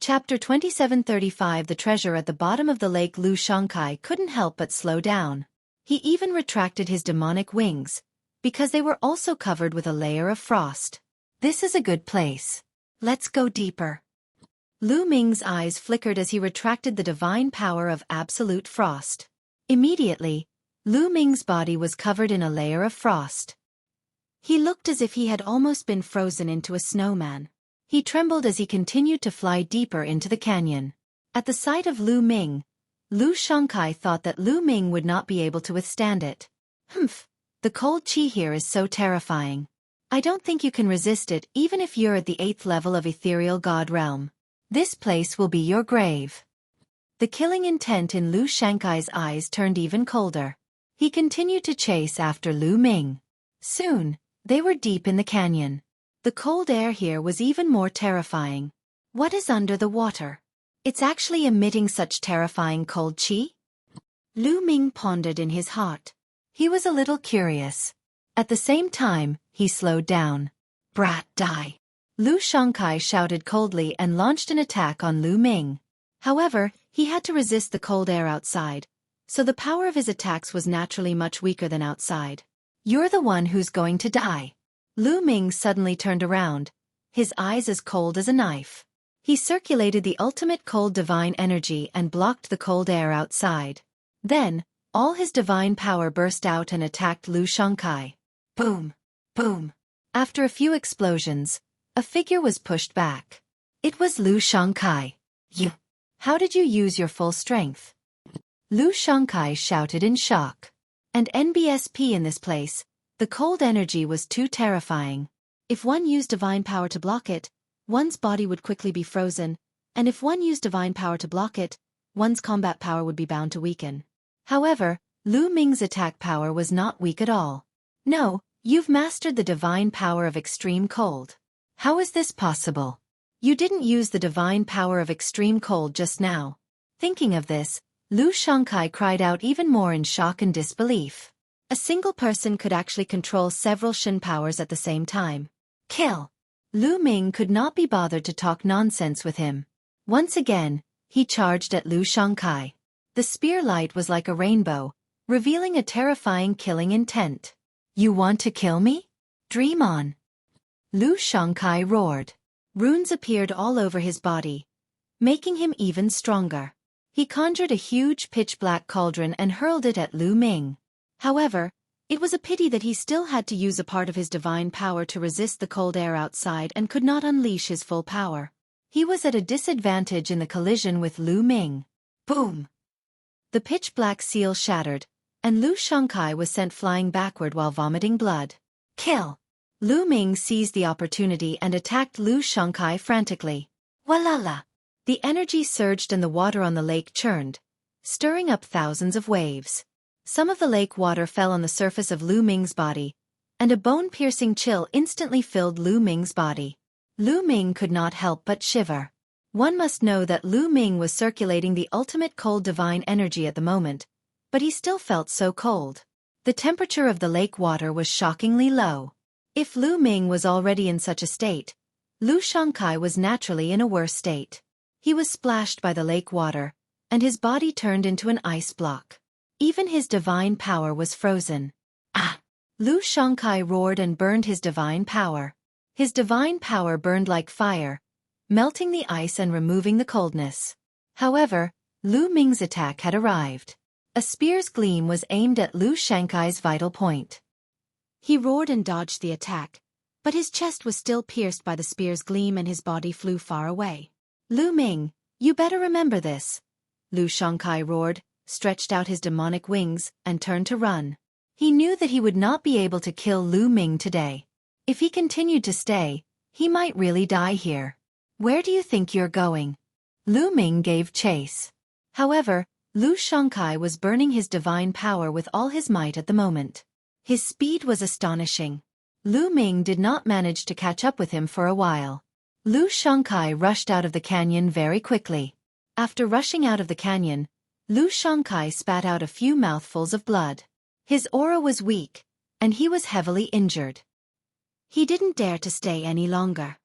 Chapter 2735. The treasure at the bottom of the lake. Lu Shangkai couldn't help but slow down. He even retracted his demonic wings, because they were also covered with a layer of frost. This is a good place. Let's go deeper. Lu Ming's eyes flickered as he retracted the divine power of absolute frost. Immediately, Lu Ming's body was covered in a layer of frost. He looked as if he had almost been frozen into a snowman. He trembled as he continued to fly deeper into the canyon. At the sight of Lu Ming, Lu Shangkai thought that Lu Ming would not be able to withstand it. Humph, the cold chi here is so terrifying. I don't think you can resist it even if you're at the 8th level of ethereal god realm. This place will be your grave. The killing intent in Lu Shangkai's eyes turned even colder. He continued to chase after Lu Ming. Soon, they were deep in the canyon. The cold air here was even more terrifying. What is under the water? It's actually emitting such terrifying cold chi? Lu Ming pondered in his heart. He was a little curious. At the same time, he slowed down. Brat, die! Lu Shangkai shouted coldly and launched an attack on Lu Ming. However, he had to resist the cold air outside, so the power of his attacks was naturally much weaker than outside. You're the one who's going to die. Lu Ming suddenly turned around, his eyes as cold as a knife. He circulated the ultimate cold divine energy and blocked the cold air outside. Then, all his divine power burst out and attacked Lu Shangkai. Boom! Boom! After a few explosions, a figure was pushed back. It was Lu Shangkai. You! How did you use your full strength? Lu Shangkai shouted in shock. And NBSP in this place, the cold energy was too terrifying. If one used divine power to block it, one's body would quickly be frozen, and if one used divine power to block it, one's combat power would be bound to weaken. However, Lu Ming's attack power was not weak at all. No, you've mastered the divine power of extreme cold. How is this possible? You didn't use the divine power of extreme cold just now. Thinking of this, Lu Shangkai cried out even more in shock and disbelief. A single person could actually control several Shin powers at the same time. Kill! Lu Ming could not be bothered to talk nonsense with him. Once again, he charged at Lu Shangkai. The spear light was like a rainbow, revealing a terrifying killing intent. You want to kill me? Dream on! Lu Shangkai roared. Runes appeared all over his body, making him even stronger. He conjured a huge pitch-black cauldron and hurled it at Lu Ming. However, it was a pity that he still had to use a part of his divine power to resist the cold air outside and could not unleash his full power. He was at a disadvantage in the collision with Lu Ming. Boom! The pitch-black seal shattered, and Lu Shangkai was sent flying backward while vomiting blood. Kill! Lu Ming seized the opportunity and attacked Lu Shangkai frantically. Walala! The energy surged and the water on the lake churned, stirring up thousands of waves. Some of the lake water fell on the surface of Lu Ming's body, and a bone-piercing chill instantly filled Lu Ming's body. Lu Ming could not help but shiver. One must know that Lu Ming was circulating the ultimate cold divine energy at the moment, but he still felt so cold. The temperature of the lake water was shockingly low. If Lu Ming was already in such a state, Lu Shangkai was naturally in a worse state. He was splashed by the lake water, and his body turned into an ice block. Even his divine power was frozen. Ah! Lu Shangkai roared and burned his divine power. His divine power burned like fire, melting the ice and removing the coldness. However, Lu Ming's attack had arrived. A spear's gleam was aimed at Lu Shangkai's vital point. He roared and dodged the attack, but his chest was still pierced by the spear's gleam and his body flew far away. Lu Ming, you better remember this. Lu Shangkai roared, stretched out his demonic wings, and turned to run. He knew that he would not be able to kill Lu Ming today. If he continued to stay, he might really die here. Where do you think you're going? Lu Ming gave chase. However, Lu Shangkai was burning his divine power with all his might at the moment. His speed was astonishing. Lu Ming did not manage to catch up with him for a while. Lu Shangkai rushed out of the canyon very quickly. After rushing out of the canyon, Lu Shangkai spat out a few mouthfuls of blood. His aura was weak, and he was heavily injured. He didn't dare to stay any longer.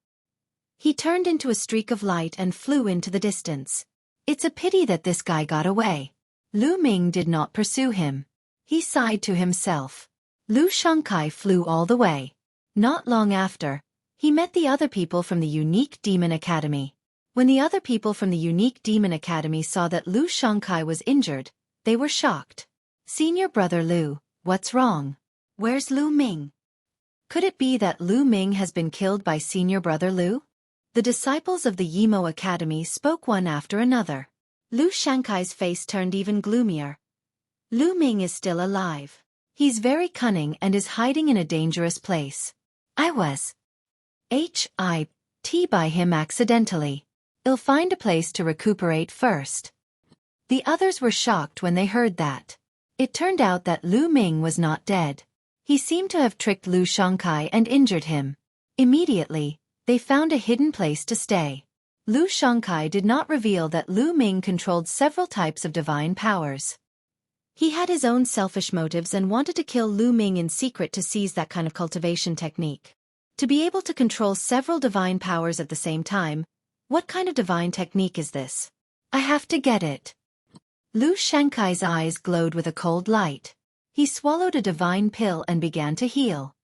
He turned into a streak of light and flew into the distance. It's a pity that this guy got away. Lu Ming did not pursue him. He sighed to himself. Lu Shangkai flew all the way. Not long after, he met the other people from the Unique Demon Academy. When the other people from the Unique Demon Academy saw that Lu Shangkai was injured, they were shocked. Senior brother Lu, what's wrong? Where's Lu Ming? Could it be that Lu Ming has been killed by senior brother Lu? The disciples of the Yimo Academy spoke one after another. Lu Shankai's face turned even gloomier. Lu Ming is still alive. He's very cunning and is hiding in a dangerous place. I was hit by him accidentally. I'll find a place to recuperate first. The others were shocked when they heard that. It turned out that Lu Ming was not dead. He seemed to have tricked Lu Shangkai and injured him. Immediately, they found a hidden place to stay. Lu Shangkai did not reveal that Lu Ming controlled several types of divine powers. He had his own selfish motives and wanted to kill Lu Ming in secret to seize that kind of cultivation technique. To be able to control several divine powers at the same time, what kind of divine technique is this? I have to get it. Lu Shankai's eyes glowed with a cold light. He swallowed a divine pill and began to heal.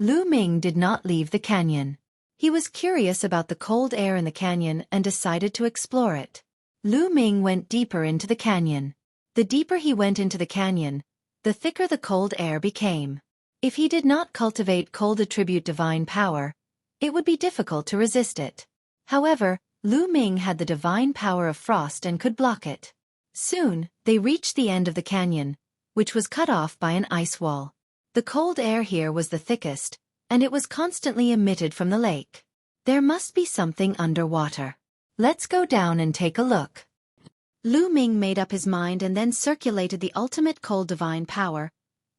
Lu Ming did not leave the canyon. He was curious about the cold air in the canyon and decided to explore it. Lu Ming went deeper into the canyon. The deeper he went into the canyon, the thicker the cold air became. If he did not cultivate cold attribute divine power, it would be difficult to resist it. However, Lu Ming had the divine power of frost and could block it. Soon, they reached the end of the canyon, which was cut off by an ice wall. The cold air here was the thickest, and it was constantly emitted from the lake. There must be something underwater. Let's go down and take a look. Lu Ming made up his mind and then circulated the ultimate cold divine power,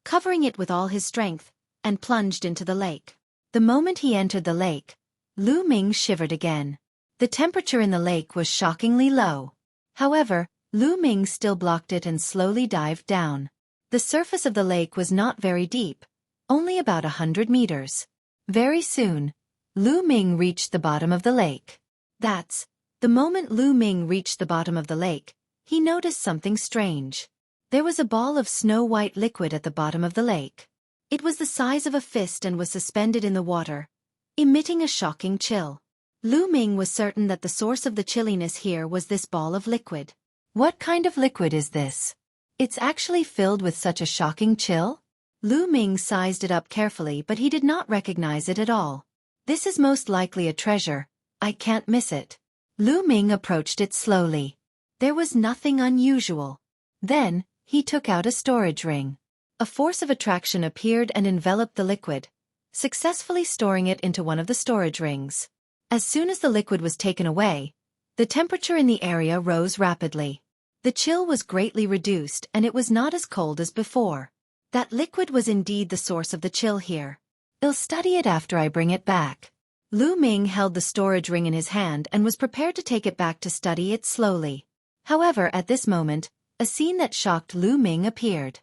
covering it with all his strength, and plunged into the lake. The moment he entered the lake, Lu Ming shivered again. The temperature in the lake was shockingly low. However, Lu Ming still blocked it and slowly dived down. The surface of the lake was not very deep, only about 100 meters. Very soon, Lu Ming reached the bottom of the lake. The moment Lu Ming reached the bottom of the lake, he noticed something strange. There was a ball of snow-white liquid at the bottom of the lake. It was the size of a fist and was suspended in the water, emitting a shocking chill. Lu Ming was certain that the source of the chilliness here was this ball of liquid. What kind of liquid is this? It's actually filled with such a shocking chill? Lu Ming sized it up carefully, but he did not recognize it at all. This is most likely a treasure. I can't miss it. Lu Ming approached it slowly. There was nothing unusual. Then, he took out a storage ring. A force of attraction appeared and enveloped the liquid, successfully storing it into one of the storage rings. As soon as the liquid was taken away, the temperature in the area rose rapidly. The chill was greatly reduced and it was not as cold as before. That liquid was indeed the source of the chill here. I'll study it after I bring it back. Lu Ming held the storage ring in his hand and was prepared to take it back to study it slowly. However, at this moment, a scene that shocked Lu Ming appeared.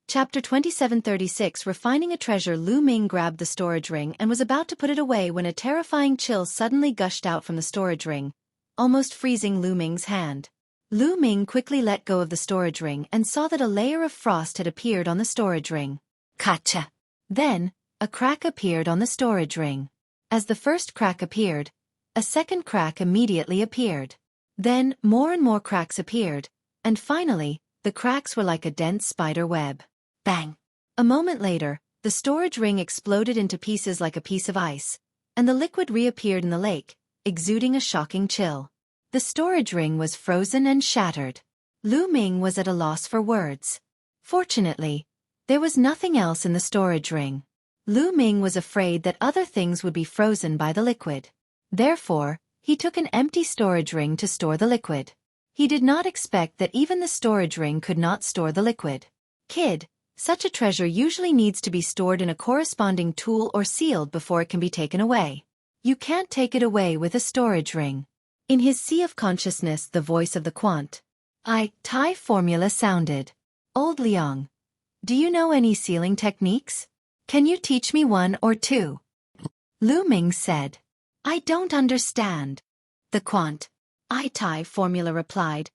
Chapter 2736 Refining a Treasure. Lu Ming grabbed the storage ring and was about to put it away when a terrifying chill suddenly gushed out from the storage ring, almost freezing Lu Ming's hand. Lu Ming quickly let go of the storage ring and saw that a layer of frost had appeared on the storage ring. Gotcha! Then, a crack appeared on the storage ring. As the first crack appeared, a second crack immediately appeared. Then, more and more cracks appeared, and finally, the cracks were like a dense spider web. Bang! A moment later, the storage ring exploded into pieces like a piece of ice, and the liquid reappeared in the lake, exuding a shocking chill. The storage ring was frozen and shattered. Lu Ming was at a loss for words. Fortunately, there was nothing else in the storage ring. Lu Ming was afraid that other things would be frozen by the liquid. Therefore, he took an empty storage ring to store the liquid. He did not expect that even the storage ring could not store the liquid. Kid, such a treasure usually needs to be stored in a corresponding tool or sealed before it can be taken away. You can't take it away with a storage ring. In his sea of consciousness, the voice of the quant Thai formula sounded. Old Liang, do you know any sealing techniques? Can you teach me one or two? Lu Ming said. I don't understand. The quant-I-Tai formula replied,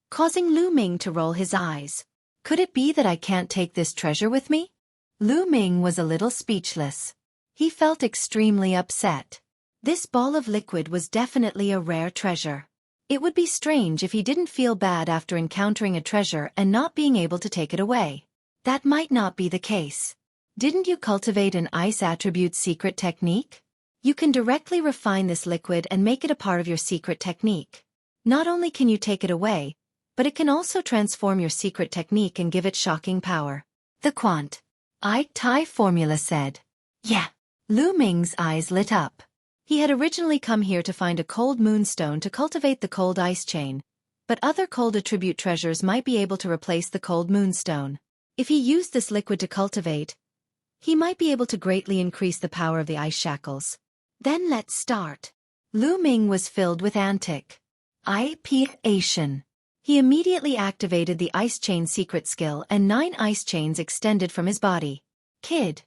causing Lu Ming to roll his eyes. Could it be that I can't take this treasure with me? Lu Ming was a little speechless. He felt extremely upset. This ball of liquid was definitely a rare treasure. It would be strange if he didn't feel bad after encountering a treasure and not being able to take it away. That might not be the case. Didn't you cultivate an ice attribute secret technique? You can directly refine this liquid and make it a part of your secret technique. Not only can you take it away, but it can also transform your secret technique and give it shocking power. The quant-I-Tai formula said. Yeah. Lu Ming's eyes lit up. He had originally come here to find a cold moonstone to cultivate the cold ice chain, but other cold attribute treasures might be able to replace the cold moonstone. If he used this liquid to cultivate, he might be able to greatly increase the power of the ice shackles. Then let's start. Lu Ming was filled with anticipation. He immediately activated the ice chain secret skill and 9 ice chains extended from his body. Kid.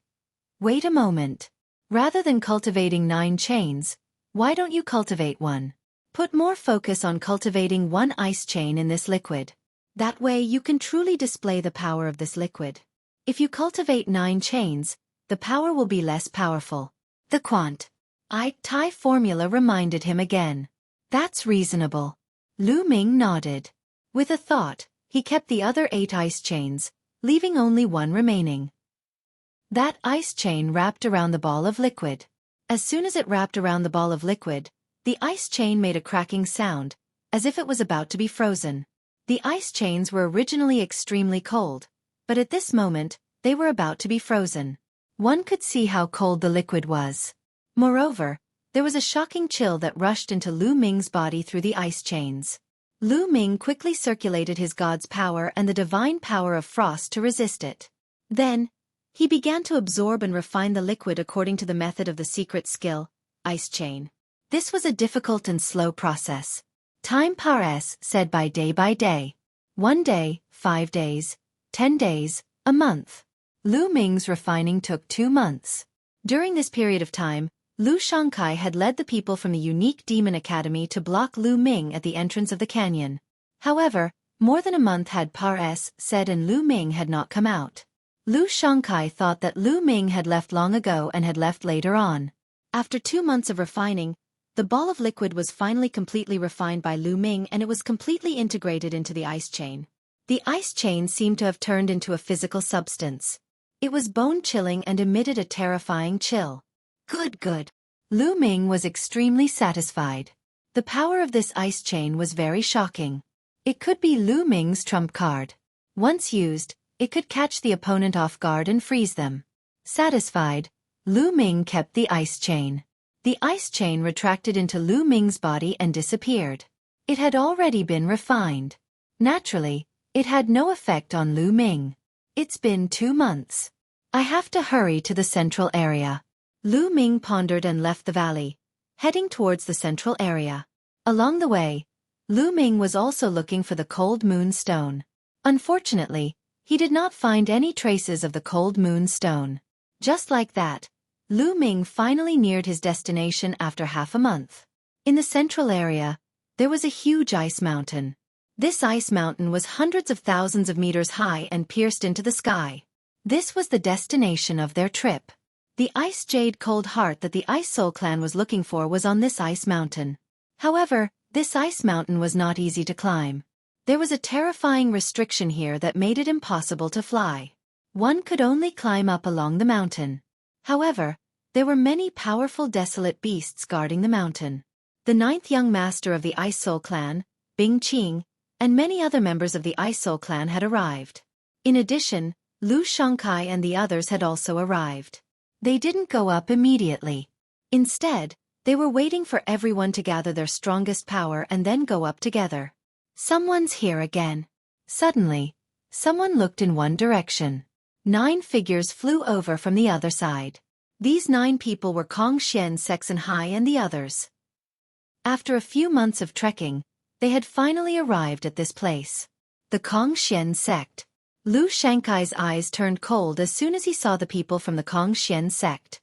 Wait a moment. Rather than cultivating 9 chains, why don't you cultivate 1? Put more focus on cultivating 1 ice chain in this liquid. That way you can truly display the power of this liquid. If you cultivate 9 chains, the power will be less powerful. The quant-I-Tai formula reminded him again. That's reasonable. Lu Ming nodded. With a thought, he kept the other 8 ice chains, leaving only 1 remaining. That ice chain wrapped around the ball of liquid. As soon as it wrapped around the ball of liquid, the ice chain made a cracking sound, as if it was about to be frozen. The ice chains were originally extremely cold, but at this moment, they were about to be frozen. One could see how cold the liquid was. Moreover, there was a shocking chill that rushed into Lu Ming's body through the ice chains. Lu Ming quickly circulated his god's power and the divine power of frost to resist it. Then, he began to absorb and refine the liquid according to the method of the secret skill, ice chain. This was a difficult and slow process. Time said by day. 1 day, 5 days, 10 days, a month. Lu Ming's refining took 2 months. During this period of time, Xueqi had led the people from the unique demon academy to block Lu Ming at the entrance of the canyon. However, more than a month had said and Lu Ming had not come out. Xueqi thought that Lu Ming had left long ago and had left later on. After 2 months of refining, the ball of liquid was finally completely refined by Lu Ming and it was completely integrated into the ice chain. The ice chain seemed to have turned into a physical substance. It was bone-chilling and emitted a terrifying chill. Good. Lu Ming was extremely satisfied. The power of this ice chain was very shocking. It could be Lu Ming's trump card. Once used, it could catch the opponent off guard and freeze them. Satisfied, Lu Ming kept the ice chain. The ice chain retracted into Lu Ming's body and disappeared. It had already been refined. Naturally, it had no effect on Lu Ming. It's been 2 months. I have to hurry to the central area. Lu Ming pondered and left the valley, heading towards the central area. Along the way, Lu Ming was also looking for the cold moon stone. Unfortunately, he did not find any traces of the cold moon stone. Just like that, Lu Ming finally neared his destination after half a month. In the central area, there was a huge ice mountain. This ice mountain was hundreds of thousands of meters high and pierced into the sky. This was the destination of their trip. The ice jade cold heart that the Ice Soul clan was looking for was on this ice mountain. However, this ice mountain was not easy to climb. There was a terrifying restriction here that made it impossible to fly. One could only climb up along the mountain. However, there were many powerful desolate beasts guarding the mountain. The 9th young master of the Ice Soul clan, Bing Qing, and many other members of the Ice Soul clan had arrived. In addition, Xueqi and the others had also arrived. They didn't go up immediately. Instead, they were waiting for everyone to gather their strongest power and then go up together. Someone's here again. Suddenly, someone looked in one direction. 9 figures flew over from the other side. These 9 people were Kong Xian, Sexen Hai and the others. After a few months of trekking, they had finally arrived at this place. The Kong Xian sect. Xueqi's eyes turned cold as soon as he saw the people from the Kong Xian sect.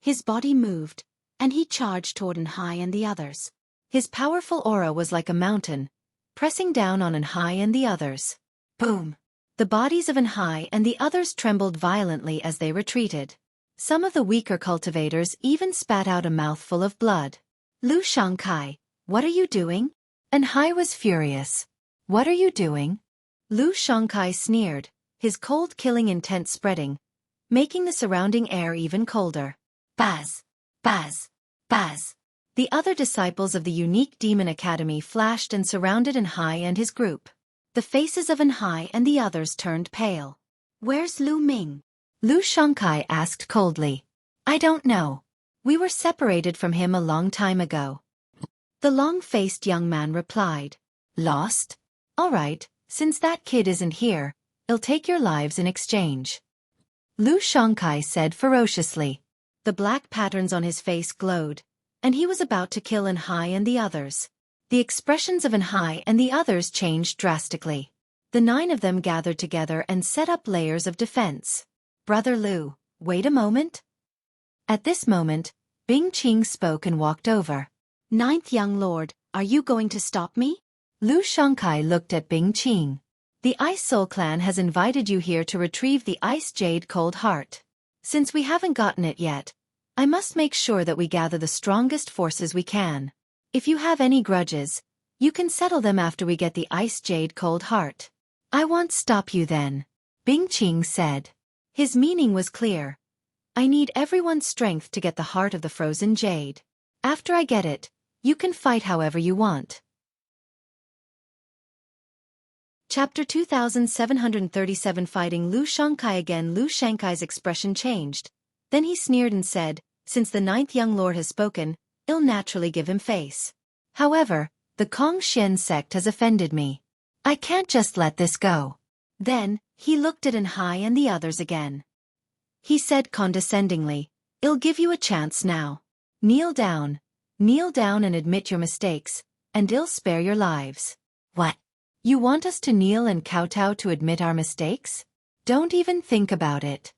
His body moved, and he charged toward Enhai and the others. His powerful aura was like a mountain, pressing down on Enhai and the others. Boom! The bodies of Enhai and the others trembled violently as they retreated. Some of the weaker cultivators even spat out a mouthful of blood. Lu Shangkai, what are you doing? Enhai was furious. What are you doing? Lu Shangkai sneered, his cold killing intent spreading, making the surrounding air even colder. Baz! Baz! Baz! The other disciples of the unique demon academy flashed and surrounded Enhai and his group. The faces of Enhai and the others turned pale. Where's Lu Ming? Lu Shangkai asked coldly. I don't know. We were separated from him a long time ago. The long-faced young man replied. Lost? All right, since that kid isn't here, I'll take your lives in exchange. Lu Shangkai said ferociously. The black patterns on his face glowed, and he was about to kill Enhai and the others. The expressions of Enhai and the others changed drastically. The 9 of them gathered together and set up layers of defense. Brother Lu, wait a moment. At this moment, Bing Qing spoke and walked over. 9th young lord, are you going to stop me? Lu Shangkai looked at Bing Qing. The Ice Soul Clan has invited you here to retrieve the Ice Jade Cold Heart. Since we haven't gotten it yet, I must make sure that we gather the strongest forces we can. If you have any grudges, you can settle them after we get the Ice Jade Cold Heart. I won't stop you then, Bing Qing said. His meaning was clear. I need everyone's strength to get the heart of the frozen jade. After I get it, you can fight however you want. Chapter 2737 Fighting Lu Shangkai again. Lu Shangkai's expression changed. Then he sneered and said, since the 9th young lord has spoken, I'll naturally give him face. However, the Kong Xian sect has offended me. I can't just let this go. Then, he looked at Enhai and the others again. He said condescendingly, I'll give you a chance now. Kneel down and admit your mistakes, and I'll spare your lives. What? You want us to kneel and kowtow to admit our mistakes? Don't even think about it.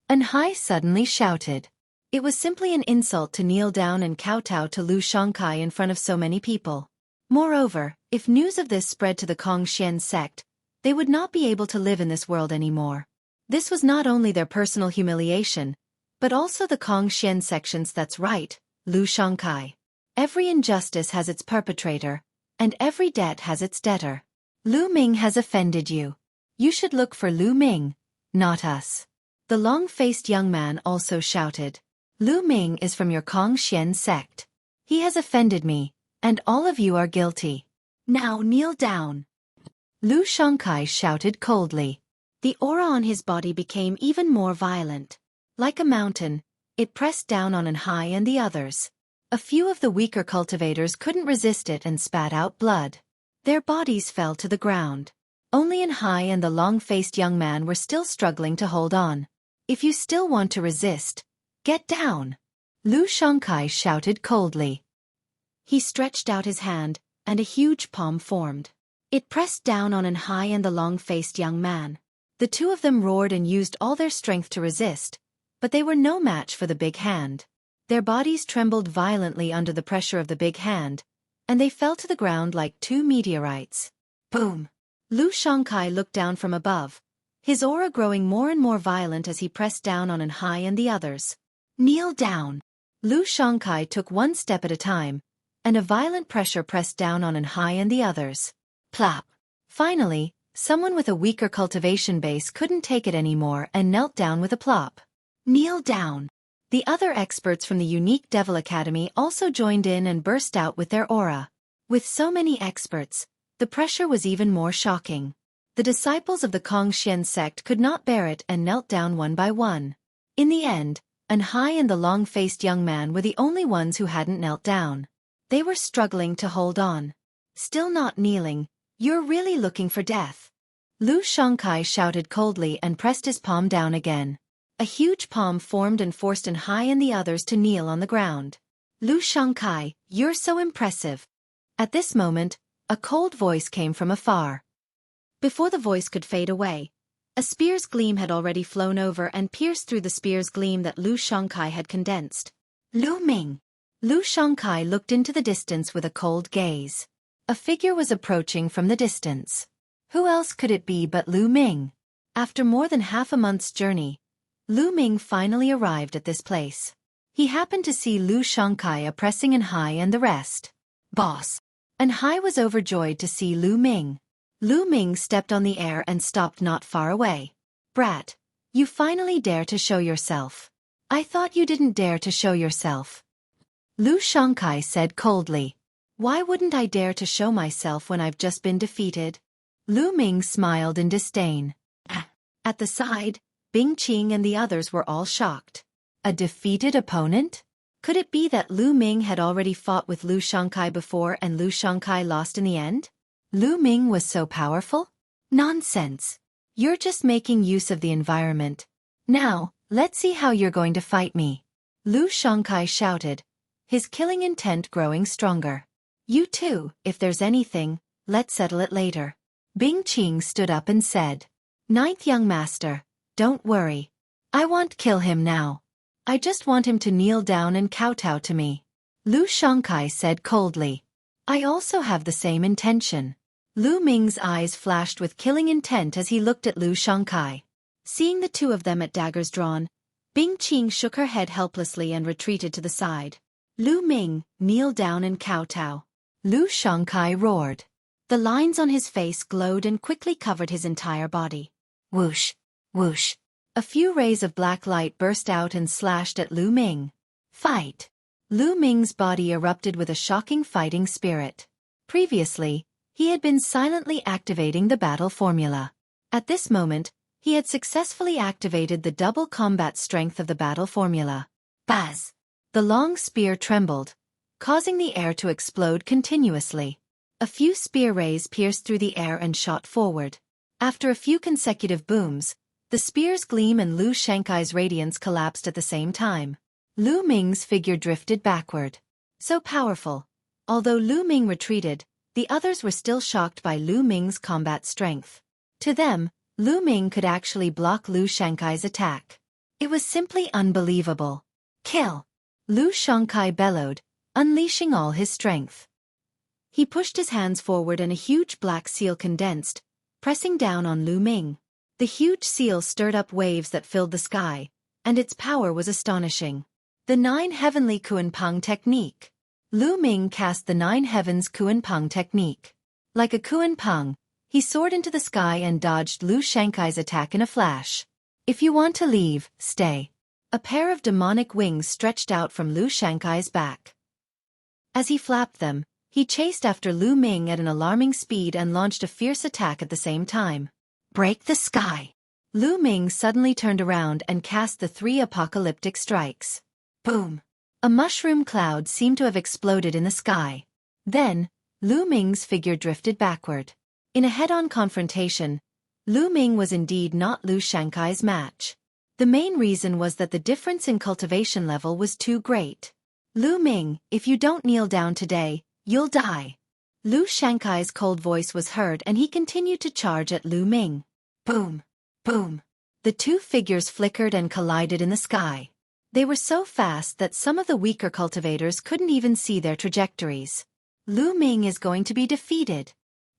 Enhai suddenly shouted. It was simply an insult to kneel down and kowtow to Lu Shangkai in front of so many people. Moreover, if news of this spread to the Kong Xian sect, they would not be able to live in this world anymore. This was not only their personal humiliation, but also the Kong Xian section's. That's right, Lu Shangkai. Every injustice has its perpetrator, and every debt has its debtor. Lu Ming has offended you. You should look for Lu Ming, not us. The long-faced young man also shouted. Lu Ming is from your Kong Xian sect. He has offended me, and all of you are guilty. Now kneel down. Lu Shangkai shouted coldly. The aura on his body became even more violent. Like a mountain, it pressed down on Enhai and the others. A few of the weaker cultivators couldn't resist it and spat out blood. Their bodies fell to the ground. Only Enhai and the long-faced young man were still struggling to hold on. If you still want to resist, get down. Lu Shangkai shouted coldly. He stretched out his hand, and a huge palm formed. It pressed down on Enhai and the long-faced young man. The 2 of them roared and used all their strength to resist, but they were no match for the big hand. Their bodies trembled violently under the pressure of the big hand, and they fell to the ground like 2 meteorites. Boom! Lu Shangkai looked down from above, his aura growing more and more violent as he pressed down on Enhai and the others. Kneel down! Lu Shangkai took 1 step at a time, and a violent pressure pressed down on Enhai and the others. Plop! Finally, someone with a weaker cultivation base couldn't take it anymore and knelt down with a plop. Kneel down! The other experts from the unique Devil Academy also joined in and burst out with their aura. With so many experts, the pressure was even more shocking. The disciples of the Kong Xian sect could not bear it and knelt down one by one. In the end, Enhai and the long-faced young man were the only ones who hadn't knelt down. They were struggling to hold on. Still not kneeling, you're really looking for death. Lu Shangkai shouted coldly and pressed his palm down again. A huge palm formed and forced Enhai and the others to kneel on the ground. Lu Shangkai, you're so impressive. At this moment, a cold voice came from afar. Before the voice could fade away, A spear's gleam had already flown over and pierced through the spear's gleam that Lu Shangkai had condensed. Lu Ming! Lu Shangkai looked into the distance with a cold gaze. A figure was approaching from the distance. Who else could it be but Lu Ming? After more than half a month's journey, Lu Ming finally arrived at this place. He happened to see Lu Shangkai oppressing Anhai and the rest. Boss! Anhai was overjoyed to see Lu Ming. Lu Ming stepped on the air and stopped not far away. Brat, you finally dare to show yourself. I thought you didn't dare to show yourself. Lu Shangkai said coldly. Why wouldn't I dare to show myself when I've just been defeated? Lu Ming smiled in disdain. At the side, Bing Qing and the others were all shocked. A defeated opponent? Could it be that Lu Ming had already fought with Lu Shangkai before and Lu Shangkai lost in the end? Lu Ming was so powerful? Nonsense. You're just making use of the environment. Now, let's see how you're going to fight me. Lu Shangkai shouted, his killing intent growing stronger. You too, if there's anything, let's settle it later. Bing Qing stood up and said, Ninth young master, don't worry. I won't kill him now. I just want him to kneel down and kowtow to me. Lu Shangkai said coldly. I also have the same intention. Lu Ming's eyes flashed with killing intent as he looked at Lu Shangkai. Seeing the two of them at daggers drawn, Bing Qing shook her head helplessly and retreated to the side. Lu Ming, kneel down and kowtow. Lu Shangkai roared. The lines on his face glowed and quickly covered his entire body. Whoosh, whoosh. A few rays of black light burst out and slashed at Lu Ming. Fight! Lu Ming's body erupted with a shocking fighting spirit. Previously, he had been silently activating the battle formula. At this moment, he had successfully activated the double combat strength of the battle formula. Buzz! The long spear trembled, causing the air to explode continuously. A few spear rays pierced through the air and shot forward. After a few consecutive booms, the spear's gleam and Lu Shankai's radiance collapsed at the same time. Lu Ming's figure drifted backward. So powerful. Although Lu Ming retreated, the others were still shocked by Lu Ming's combat strength. To them, Lu Ming could actually block Lu Shankai's attack. It was simply unbelievable. Kill! Lu Shangkai bellowed, unleashing all his strength. He pushed his hands forward and a huge black seal condensed, pressing down on Lu Ming. The huge seal stirred up waves that filled the sky, and its power was astonishing. The 9 Heavenly Kuan-Pang Technique. Lu Ming cast the 9 Heavens Kuan-Pang Technique. Like a Kuan-Pang, he soared into the sky and dodged Lu Shankai's attack in a flash. If you want to leave, stay. A pair of demonic wings stretched out from Lu Shankai's back. As he flapped them, he chased after Lu Ming at an alarming speed and launched a fierce attack at the same time. Break the sky! Lu Ming suddenly turned around and cast the 3 apocalyptic strikes. Boom! A mushroom cloud seemed to have exploded in the sky. Then, Lu Ming's figure drifted backward. In a head-on confrontation, Lu Ming was indeed not Lu Shankai's match. The main reason was that the difference in cultivation level was too great. Lu Ming, if you don't kneel down today, you'll die. Lu Shankai's cold voice was heard and he continued to charge at Lu Ming. Boom! Boom! The two figures flickered and collided in the sky. They were so fast that some of the weaker cultivators couldn't even see their trajectories. Lu Ming is going to be defeated.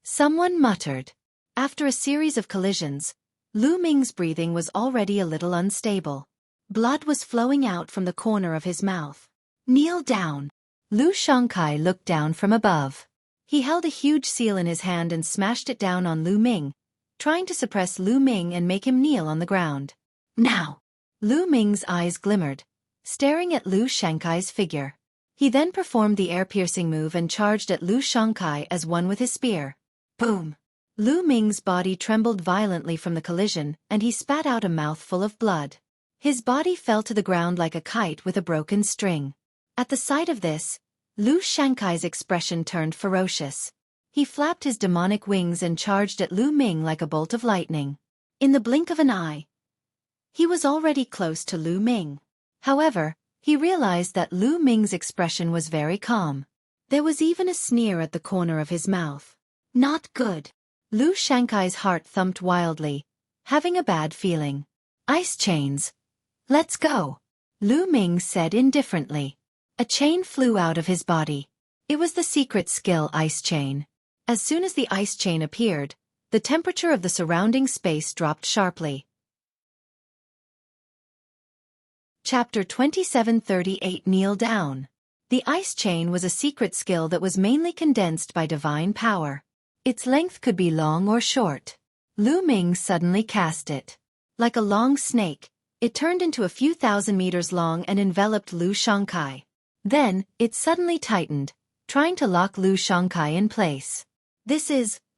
Someone muttered. After a series of collisions, Lu Ming's breathing was already a little unstable. Blood was flowing out from the corner of his mouth. Kneel down. Lu Shangkai looked down from above. He held a huge seal in his hand and smashed it down on Lu Ming, trying to suppress Lu Ming and make him kneel on the ground. Now! Lu Ming's eyes glimmered, staring at Lu Shankai's figure. He then performed the air-piercing move and charged at Lu Shangkai as one with his spear. Boom! Lu Ming's body trembled violently from the collision and he spat out a mouthful of blood. His body fell to the ground like a kite with a broken string. At the sight of this, Lu Shankai's expression turned ferocious. He flapped his demonic wings and charged at Lu Ming like a bolt of lightning. In the blink of an eye, he was already close to Lu Ming. However, he realized that Lu Ming's expression was very calm. There was even a sneer at the corner of his mouth. Not good. Lu Shankai's heart thumped wildly, having a bad feeling. Ice chains. Let's go, Lu Ming said indifferently. A chain flew out of his body. It was the secret skill ice chain. As soon as the ice chain appeared, the temperature of the surrounding space dropped sharply. Chapter 2738 Kneel Down. The ice chain was a secret skill that was mainly condensed by divine power. Its length could be long or short. Lu Ming suddenly cast it. Like a long snake, it turned into a few thousand meters long and enveloped Lu Xueqi. Then, it suddenly tightened, trying to lock Lu Xueqi in place.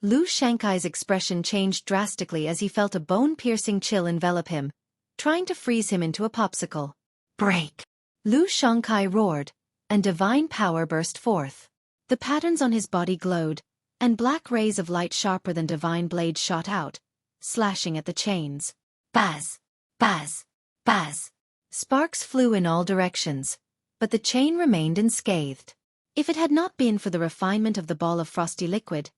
Lu Xueqi's expression changed drastically as he felt a bone-piercing chill envelop him, trying to freeze him into a popsicle. Break! Lu Xueqi roared, and divine power burst forth. The patterns on his body glowed, and black rays of light sharper than divine blades shot out, slashing at the chains. Buzz! Buzz! Buzz! Sparks flew in all directions, but the chain remained unscathed. If it had not been for the refinement of the ball of frosty liquid,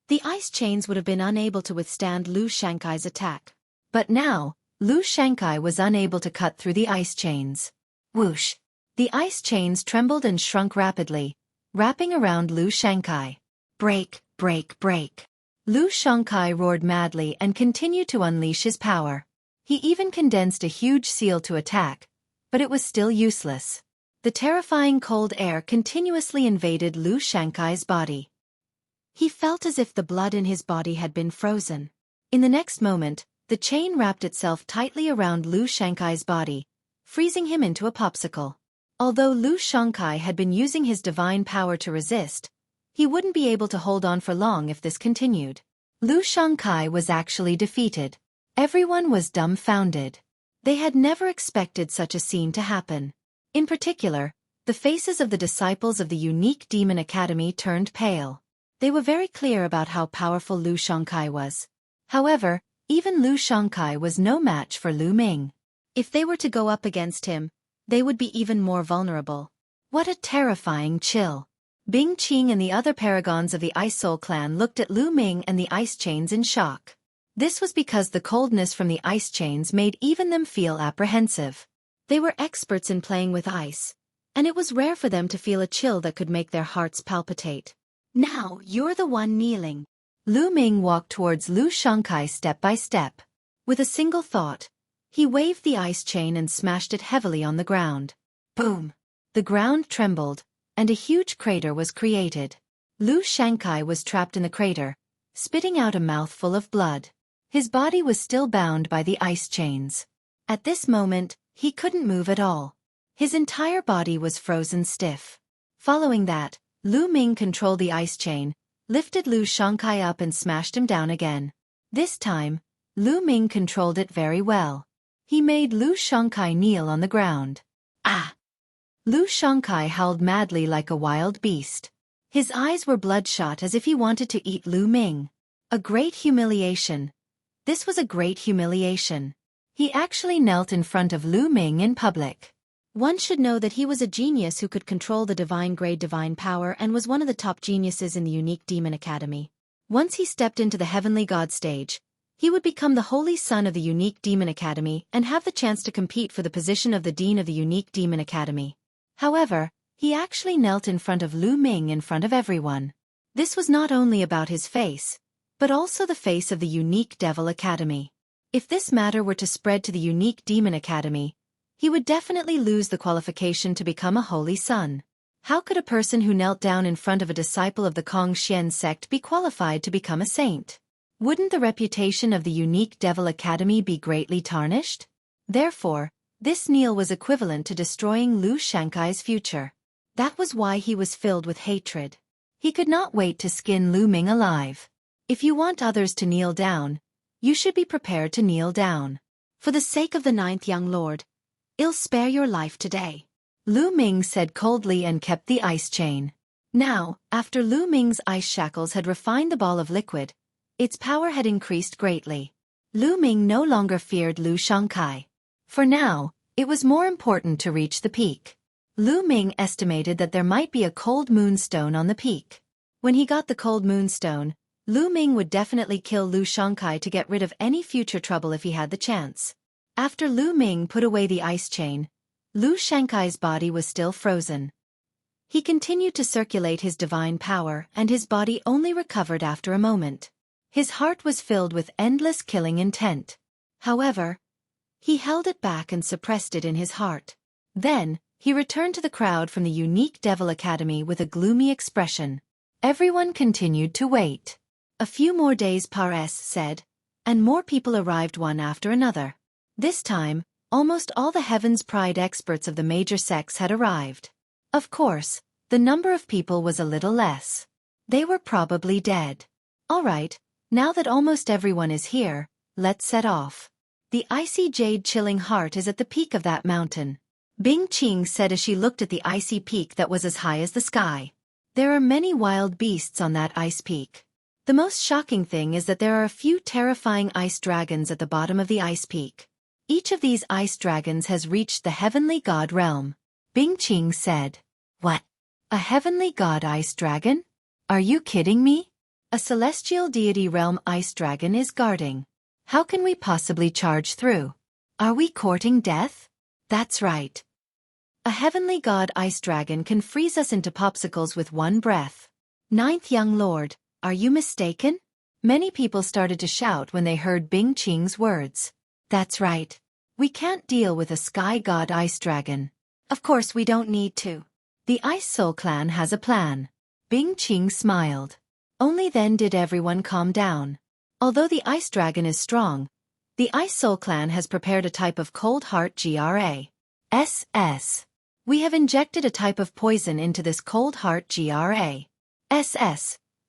the ice chains would have been unable to withstand Lu Xueqi's attack. But now, Lu Xueqi was unable to cut through the ice chains. Whoosh! The ice chains trembled and shrunk rapidly, wrapping around Lu Xueqi. Break, break, break! Lu Xueqi roared madly and continued to unleash his power. He even condensed a huge seal to attack, but it was still useless. The terrifying cold air continuously invaded Lu Xueqi's body. He felt as if the blood in his body had been frozen. In the next moment, the chain wrapped itself tightly around Lu Xueqi's body, freezing him into a popsicle. Although Lu Xueqi had been using his divine power to resist, he wouldn't be able to hold on for long if this continued. Lu Xueqi was actually defeated. Everyone was dumbfounded. They had never expected such a scene to happen. In particular, the faces of the disciples of the unique Demon Academy turned pale. They were very clear about how powerful Lu Xueqi was. However, even Lu Xueqi was no match for Lu Ming. If they were to go up against him, they would be even more vulnerable. What a terrifying chill. Bing Qing and the other paragons of the Ice Soul clan looked at Lu Ming and the ice chains in shock. This was because the coldness from the ice chains made even them feel apprehensive. They were experts in playing with ice, and it was rare for them to feel a chill that could make their hearts palpitate. Now you're the one kneeling. Lu Ming walked towards Lu Xueqi step by step. With a single thought, he waved the ice chain and smashed it heavily on the ground. Boom! The ground trembled, and a huge crater was created. Lu Xueqi was trapped in the crater, spitting out a mouthful of blood. His body was still bound by the ice chains. At this moment, he couldn't move at all. His entire body was frozen stiff. Following that, Lu Ming controlled the ice chain, lifted Lu Xueqi up and smashed him down again. This time, Lu Ming controlled it very well. He made Lu Xueqi kneel on the ground. Ah! Lu Xueqi howled madly like a wild beast. His eyes were bloodshot as if he wanted to eat Lu Ming. A great humiliation. This was a great humiliation. He actually knelt in front of Lu Ming in public. One should know that he was a genius who could control the divine-grade divine power and was one of the top geniuses in the unique Demon Academy. Once he stepped into the Heavenly God stage, he would become the Holy Son of the unique Demon Academy and have the chance to compete for the position of the Dean of the unique Demon Academy. However, he actually knelt in front of Lu Ming in front of everyone. This was not only about his face, but also the face of the unique Devil Academy. If this matter were to spread to the unique Demon Academy, he would definitely lose the qualification to become a Holy Son. How could a person who knelt down in front of a disciple of the Kongxian sect be qualified to become a saint? Wouldn't the reputation of the unique Devil Academy be greatly tarnished? Therefore, this kneel was equivalent to destroying Lu Xueqi's future. That was why he was filled with hatred. He could not wait to skin Lu Ming alive. If you want others to kneel down, you should be prepared to kneel down. For the sake of the ninth young lord, I'll spare your life today. Lu Ming said coldly and kept the ice chain. Now, after Lu Ming's ice shackles had refined the ball of liquid, its power had increased greatly. Lu Ming no longer feared Lu Xueqi. For now, it was more important to reach the peak. Lu Ming estimated that there might be a cold moonstone on the peak. When he got the cold moonstone, Lu Ming would definitely kill Lu Shangkai to get rid of any future trouble if he had the chance. After Lu Ming put away the ice chain, Lu Shankai's body was still frozen. He continued to circulate his divine power and his body only recovered after a moment. His heart was filled with endless killing intent. However, he held it back and suppressed it in his heart. Then, he returned to the crowd from the unique Devil Academy with a gloomy expression. Everyone continued to wait. A few more days said, and more people arrived one after another. This time, almost all the Heaven's Pride experts of the major sects had arrived. Of course, the number of people was a little less. They were probably dead. Alright, now that almost everyone is here, let's set off. The icy jade chilling heart is at the peak of that mountain. Bing Qing said as she looked at the icy peak that was as high as the sky. There are many wild beasts on that ice peak. The most shocking thing is that there are a few terrifying ice dragons at the bottom of the ice peak. Each of these ice dragons has reached the heavenly god realm. Bing Qing said. What? A heavenly god ice dragon? Are you kidding me? A celestial deity realm ice dragon is guarding. How can we possibly charge through? Are we courting death? That's right. A heavenly god ice dragon can freeze us into popsicles with one breath. Ninth young lord, are you mistaken? Many people started to shout when they heard Bing Qing's words. That's right. We can't deal with a sky god ice dragon. Of course we don't need to. The Ice Soul clan has a plan. Bing Qing smiled. Only then did everyone calm down. Although the ice dragon is strong, the Ice Soul clan has prepared a type of cold heart GRA. We have injected a type of poison into this cold heart GRA.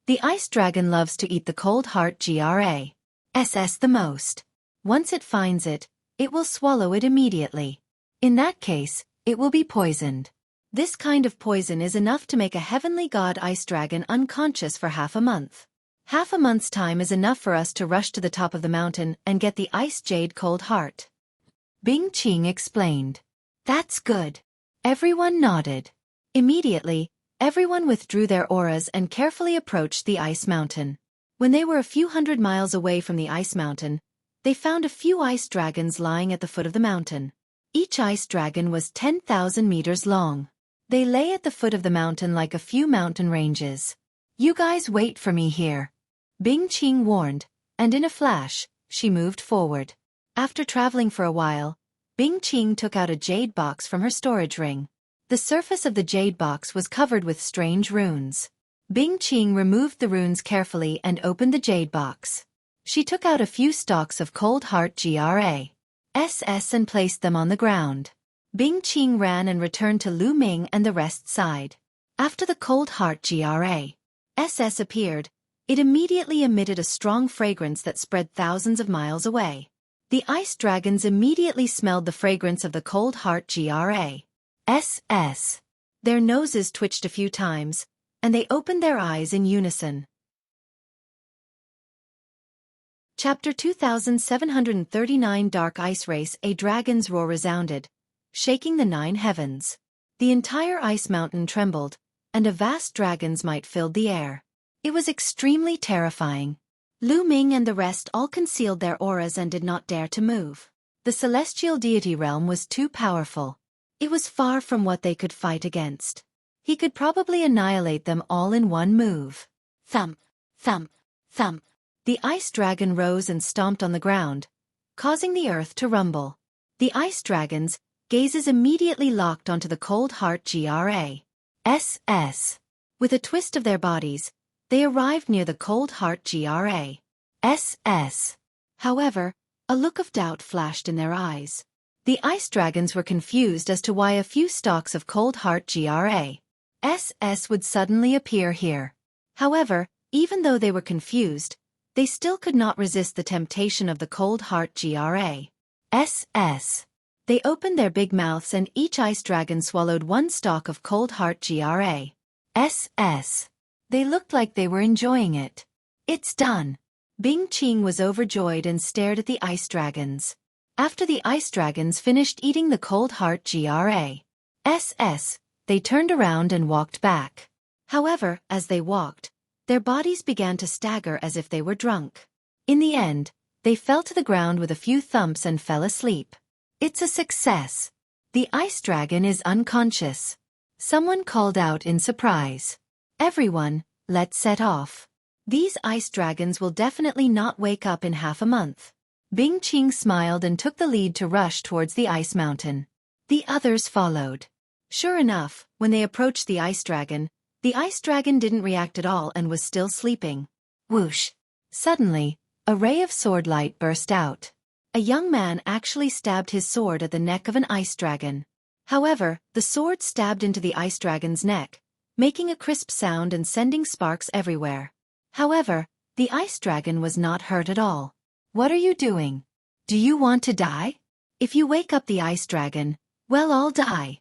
The ice dragon loves to eat the cold heart GRA. The most. Once it finds it, it will swallow it immediately. In that case, it will be poisoned. This kind of poison is enough to make a heavenly god ice dragon unconscious for half a month. Half a month's time is enough for us to rush to the top of the mountain and get the ice jade cold heart. Bing Qing explained. That's good. Everyone nodded. Immediately, everyone withdrew their auras and carefully approached the ice mountain. When they were a few hundred miles away from the ice mountain, they found a few ice dragons lying at the foot of the mountain. Each ice dragon was 10,000 meters long. They lay at the foot of the mountain like a few mountain ranges. You guys wait for me here. Bing Qing warned, and in a flash, she moved forward. After traveling for a while, Bing Qing took out a jade box from her storage ring. The surface of the jade box was covered with strange runes. Bing Qing removed the runes carefully and opened the jade box. She took out a few stalks of cold heart GRA. and placed them on the ground. Bing Qing ran and returned to Lu Ming and the rest side. After the cold heart GRA. appeared, it immediately emitted a strong fragrance that spread thousands of miles away. The ice dragons immediately smelled the fragrance of the cold heart GRA. Their noses twitched a few times, and they opened their eyes in unison. Chapter 2739 Dark Ice Race. A dragon's roar resounded, shaking the 9 heavens. The entire ice mountain trembled, and a vast dragon's might filled the air. It was extremely terrifying. Lu Ming and the rest all concealed their auras and did not dare to move. The celestial deity realm was too powerful. It was far from what they could fight against. He could probably annihilate them all in one move. Thump, thump, thump. The ice dragon rose and stomped on the ground, causing the earth to rumble. The ice dragons' gazes immediately locked onto the cold heart GRA. With a twist of their bodies, they arrived near the cold heart GRA. However, a look of doubt flashed in their eyes. The ice dragons were confused as to why a few stalks of cold heart GRA. would suddenly appear here. However, even though they were confused, they still could not resist the temptation of the cold heart GRA. They opened their big mouths and each ice dragon swallowed one stalk of cold heart GRA. They looked like they were enjoying it. It's done. Bing Qing was overjoyed and stared at the ice dragons. After the ice dragons finished eating the cold heart GRA. They turned around and walked back. However, as they walked, Their bodies began to stagger as if they were drunk. In the end, they fell to the ground with a few thumps and fell asleep. It's a success. The ice dragon is unconscious. Someone called out in surprise. Everyone, let's set off. These ice dragons will definitely not wake up in half a month. Bing Qing smiled and took the lead to rush towards the ice mountain. The others followed. Sure enough, when they approached the ice dragon didn't react at all and was still sleeping. Whoosh! Suddenly, a ray of sword light burst out. A young man actually stabbed his sword at the neck of an ice dragon. However, the sword stabbed into the ice dragon's neck, making a crisp sound and sending sparks everywhere. However, the ice dragon was not hurt at all. What are you doing? Do you want to die? If you wake up the ice dragon, well, I'll die.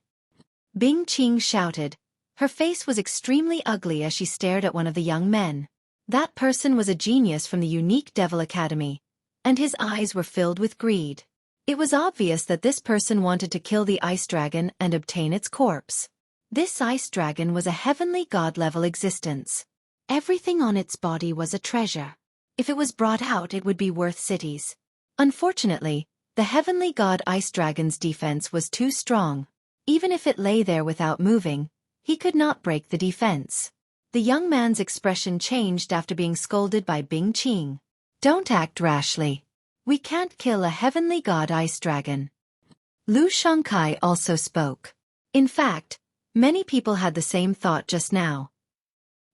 Bing Qing shouted. Her face was extremely ugly as she stared at one of the young men. That person was a genius from the unique Devil Academy, and his eyes were filled with greed. It was obvious that this person wanted to kill the ice dragon and obtain its corpse. This ice dragon was a heavenly god-level existence. Everything on its body was a treasure. If it was brought out, it would be worth cities. Unfortunately, the heavenly god ice dragon's defense was too strong. Even if it lay there without moving, he could not break the defense. The young man's expression changed after being scolded by Bing Qing. Don't act rashly. We can't kill a heavenly god ice dragon. Lu Xueqi also spoke. In fact, many people had the same thought just now.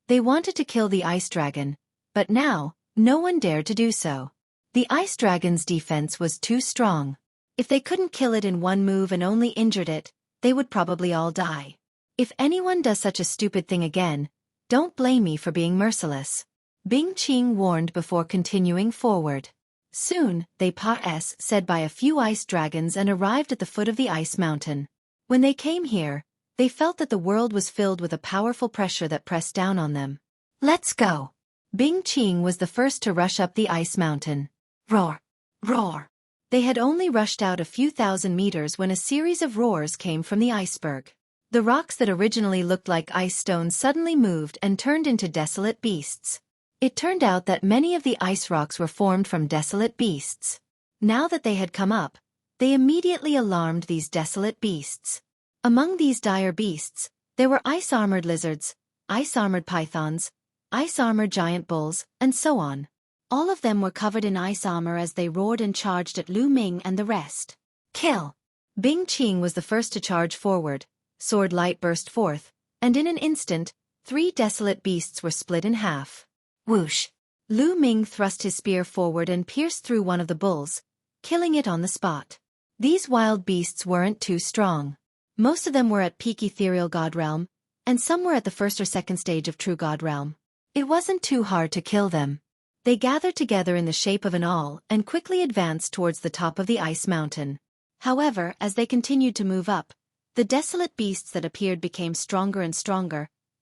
They wanted to kill the ice dragon, but now, no one dared to do so. The ice dragon's defense was too strong. If they couldn't kill it in one move and only injured it, they would probably all die. If anyone does such a stupid thing again, don't blame me for being merciless. Bing Qing warned before continuing forward. Soon, they passed said by a few ice dragons and arrived at the foot of the ice mountain. When they came here, they felt that the world was filled with a powerful pressure that pressed down on them. Let's go. Bing Qing was the first to rush up the ice mountain. Roar! Roar! They had only rushed out a few thousand meters when a series of roars came from the iceberg. The rocks that originally looked like ice stones suddenly moved and turned into desolate beasts. It turned out that many of the ice rocks were formed from desolate beasts. Now that they had come up, they immediately alarmed these desolate beasts. Among these dire beasts, there were ice-armored lizards, ice-armored pythons, ice-armored giant bulls, and so on. All of them were covered in ice armor as they roared and charged at Lu Ming and the rest. Kill! Bing Qing was the first to charge forward. Sword light burst forth, and in an instant, 3 desolate beasts were split in half. Whoosh! Lu Ming thrust his spear forward and pierced through one of the bulls, killing it on the spot. These wild beasts weren't too strong. Most of them were at peak ethereal god realm, and some were at the first or second stage of true god realm. It wasn't too hard to kill them. They gathered together in the shape of an awl and quickly advanced towards the top of the ice mountain. However, as they continued to move up, the desolate beasts that appeared became stronger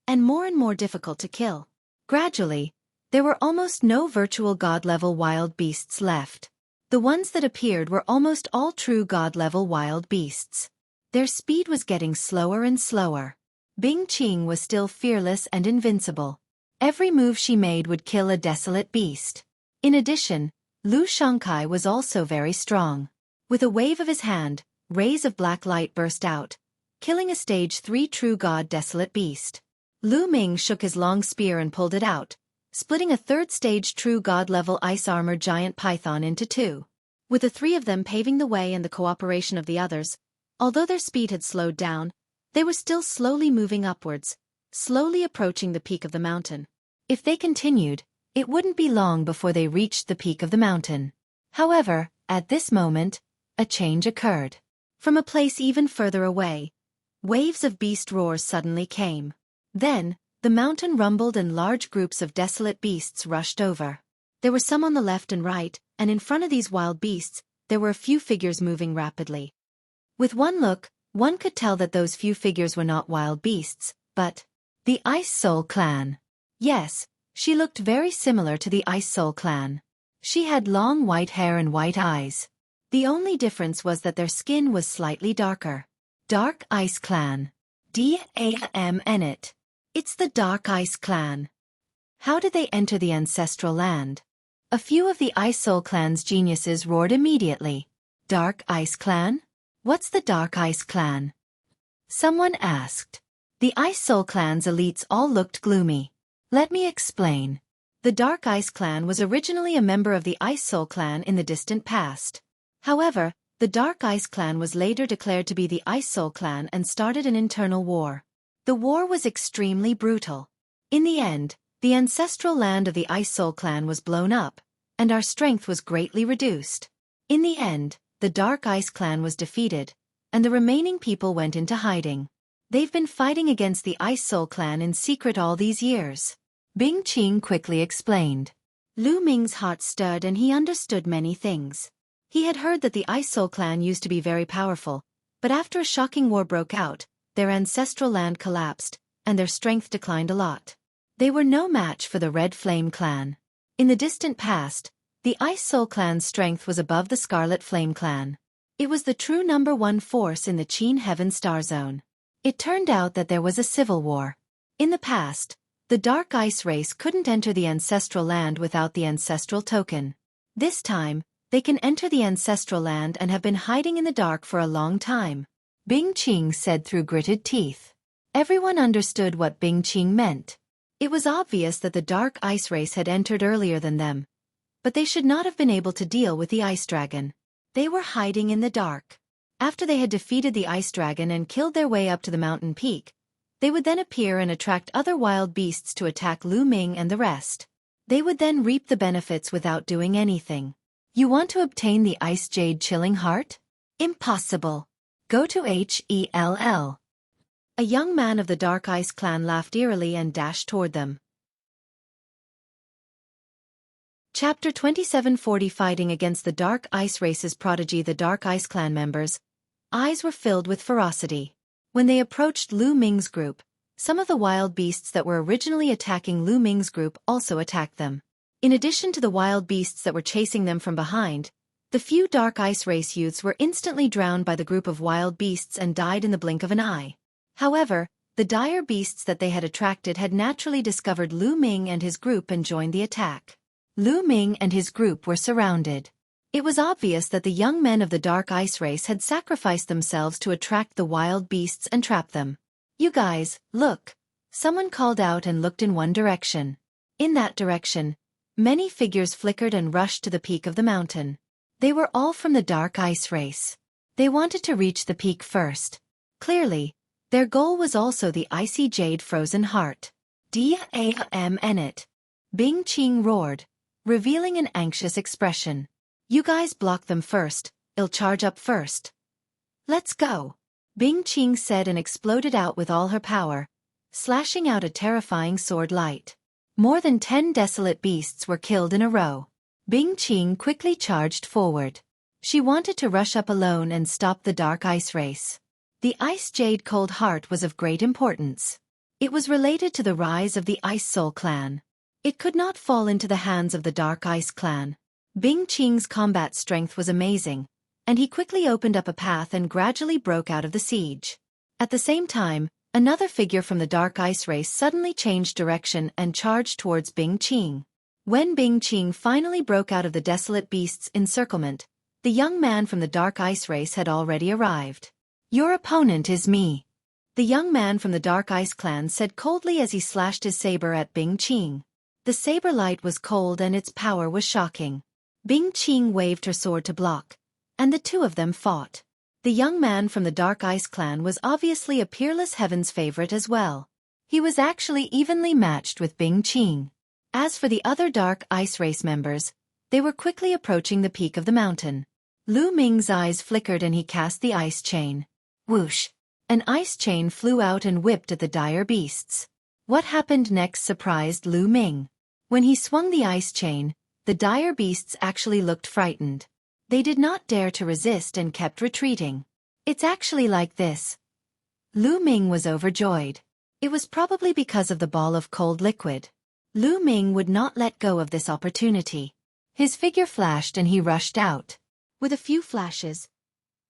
and more difficult to kill. Gradually, there were almost no virtual god-level wild beasts left. The ones that appeared were almost all true god-level wild beasts. Their speed was getting slower and slower. Bing Qing was still fearless and invincible. Every move she made would kill a desolate beast. In addition, Lu Xueqi was also very strong. With a wave of his hand, rays of black light burst out, killing a stage 3 true god desolate beast. Lu Ming shook his long spear and pulled it out, splitting a 3rd stage true god-level ice-armored giant python into 2. With the 3 of them paving the way and the cooperation of the others, although their speed had slowed down, they were still slowly moving upwards, slowly approaching the peak of the mountain. If they continued, it wouldn't be long before they reached the peak of the mountain. However, at this moment, a change occurred. From a place even further away, waves of beast roars suddenly came. Then, the mountain rumbled and large groups of desolate beasts rushed over. There were some on the left and right, and in front of these wild beasts, there were a few figures moving rapidly. With one look, one could tell that those few figures were not wild beasts, but the Ice Soul Clan. Yes, she looked very similar to the Ice Soul Clan. She had long white hair and white eyes. The only difference was that their skin was slightly darker. Dark Ice Clan. D-A-M-N-it. It's the Dark Ice Clan. How did they enter the ancestral land? A few of the Ice Soul Clan's geniuses roared immediately. Dark Ice Clan? What's the Dark Ice Clan? Someone asked. The Ice Soul Clan's elites all looked gloomy. Let me explain. The Dark Ice Clan was originally a member of the Ice Soul Clan in the distant past. However, the Dark Ice Clan was later declared to be the Ice Soul Clan and started an internal war. The war was extremely brutal. In the end, the ancestral land of the Ice Soul Clan was blown up, and our strength was greatly reduced. In the end, the Dark Ice Clan was defeated, and the remaining people went into hiding. They've been fighting against the Ice Soul Clan in secret all these years. Bing Qing quickly explained. Lu Ming's heart stirred and he understood many things. He had heard that the Ice Soul Clan used to be very powerful, but after a shocking war broke out, their ancestral land collapsed, and their strength declined a lot. They were no match for the Red Flame Clan. In the distant past, the Ice Soul Clan's strength was above the Scarlet Flame Clan. It was the true #1 force in the Qin Heaven Star Zone. It turned out that there was a civil war. In the past, the Dark Ice race couldn't enter the ancestral land without the ancestral token. This time, they can enter the ancestral land and have been hiding in the dark for a long time. Bing Qing said through gritted teeth. Everyone understood what Bing Qing meant. It was obvious that the Dark Ice race had entered earlier than them. But they should not have been able to deal with the Ice Dragon. They were hiding in the dark. After they had defeated the Ice Dragon and killed their way up to the mountain peak, they would then appear and attract other wild beasts to attack Lu Ming and the rest. They would then reap the benefits without doing anything. You want to obtain the Ice Jade Chilling Heart? Impossible. Go to Hell. A young man of the Dark Ice Clan laughed eerily and dashed toward them. Chapter 27:40 Fighting against the Dark Ice Race's prodigy. The Dark Ice Clan members' eyes were filled with ferocity. When they approached Lu Ming's group, some of the wild beasts that were originally attacking Lu Ming's group also attacked them. In addition to the wild beasts that were chasing them from behind, the few Dark Ice Race youths were instantly drowned by the group of wild beasts and died in the blink of an eye. However, the dire beasts that they had attracted had naturally discovered Lu Ming and his group and joined the attack. Lu Ming and his group were surrounded. It was obvious that the young men of the Dark Ice Race had sacrificed themselves to attract the wild beasts and trap them. You guys, look! Someone called out and looked in one direction. In that direction, many figures flickered and rushed to the peak of the mountain. They were all from the Dark Ice Race. They wanted to reach the peak first. Clearly, their goal was also the Icy Jade Frozen Heart. D-A-M-N-it. Bing Qing roared, revealing an anxious expression. You guys block them first, I'll charge up first. Let's go. Bing Qing said and exploded out with all her power, slashing out a terrifying sword light. More than 10 desolate beasts were killed in a row. Bing Qing quickly charged forward. She wanted to rush up alone and stop the Dark Ice Race. The Ice Jade Cold Heart was of great importance. It was related to the rise of the Ice Soul Clan. It could not fall into the hands of the Dark Ice Clan. Bing Qing's combat strength was amazing, and he quickly opened up a path and gradually broke out of the siege. At the same time, another figure from the Dark Ice Race suddenly changed direction and charged towards Bing Qing. When Bing Qing finally broke out of the desolate beast's encirclement, the young man from the Dark Ice Race had already arrived. Your opponent is me. The young man from the Dark Ice Clan said coldly as he slashed his saber at Bing Qing. The saber light was cold and its power was shocking. Bing Qing waved her sword to block, and the two of them fought. The young man from the Dark Ice Clan was obviously a peerless Heaven's favorite as well. He was actually evenly matched with Bing Qing. As for the other Dark Ice Race members, they were quickly approaching the peak of the mountain. Lu Ming's eyes flickered and he cast the ice chain. Whoosh! An ice chain flew out and whipped at the dire beasts. What happened next surprised Lu Ming. When he swung the ice chain, the dire beasts actually looked frightened. They did not dare to resist and kept retreating. It's actually like this. Lu Ming was overjoyed. It was probably because of the ball of cold liquid. Lu Ming would not let go of this opportunity. His figure flashed and he rushed out. With a few flashes,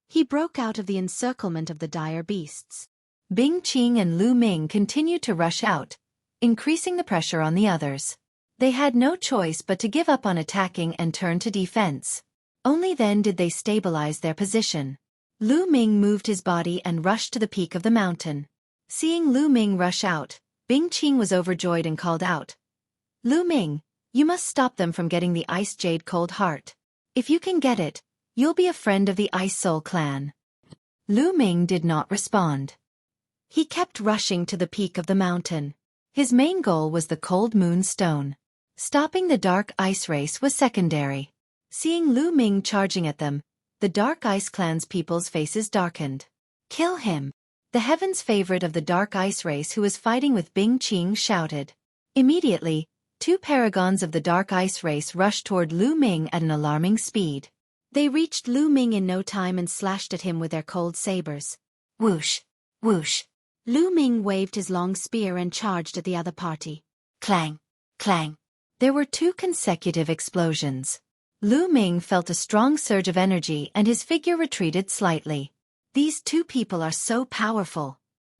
he broke out of the encirclement of the dire beasts. Bing Qing and Lu Ming continued to rush out, increasing the pressure on the others. They had no choice but to give up on attacking and turn to defense. Only then did they stabilize their position. Lu Ming moved his body and rushed to the peak of the mountain. Seeing Lu Ming rush out, Bing Qing was overjoyed and called out, "Lu Ming, you must stop them from getting the Ice Jade Cold Heart. If you can get it, you'll be a friend of the Ice Soul clan." Lu Ming did not respond. He kept rushing to the peak of the mountain. His main goal was the Cold Moon Stone. Stopping the Dark Ice Race was secondary. Seeing Lu Ming charging at them, the Dark Ice Clan's people's faces darkened. "Kill him!" The Heaven's favorite of the Dark Ice Race who was fighting with Bing Qing shouted. Immediately, two paragons of the Dark Ice Race rushed toward Lu Ming at an alarming speed. They reached Lu Ming in no time and slashed at him with their cold sabers. Whoosh! Whoosh! Lu Ming waved his long spear and charged at the other party. Clang! Clang! There were two consecutive explosions. Lu Ming felt a strong surge of energy and his figure retreated slightly. These two people are so powerful.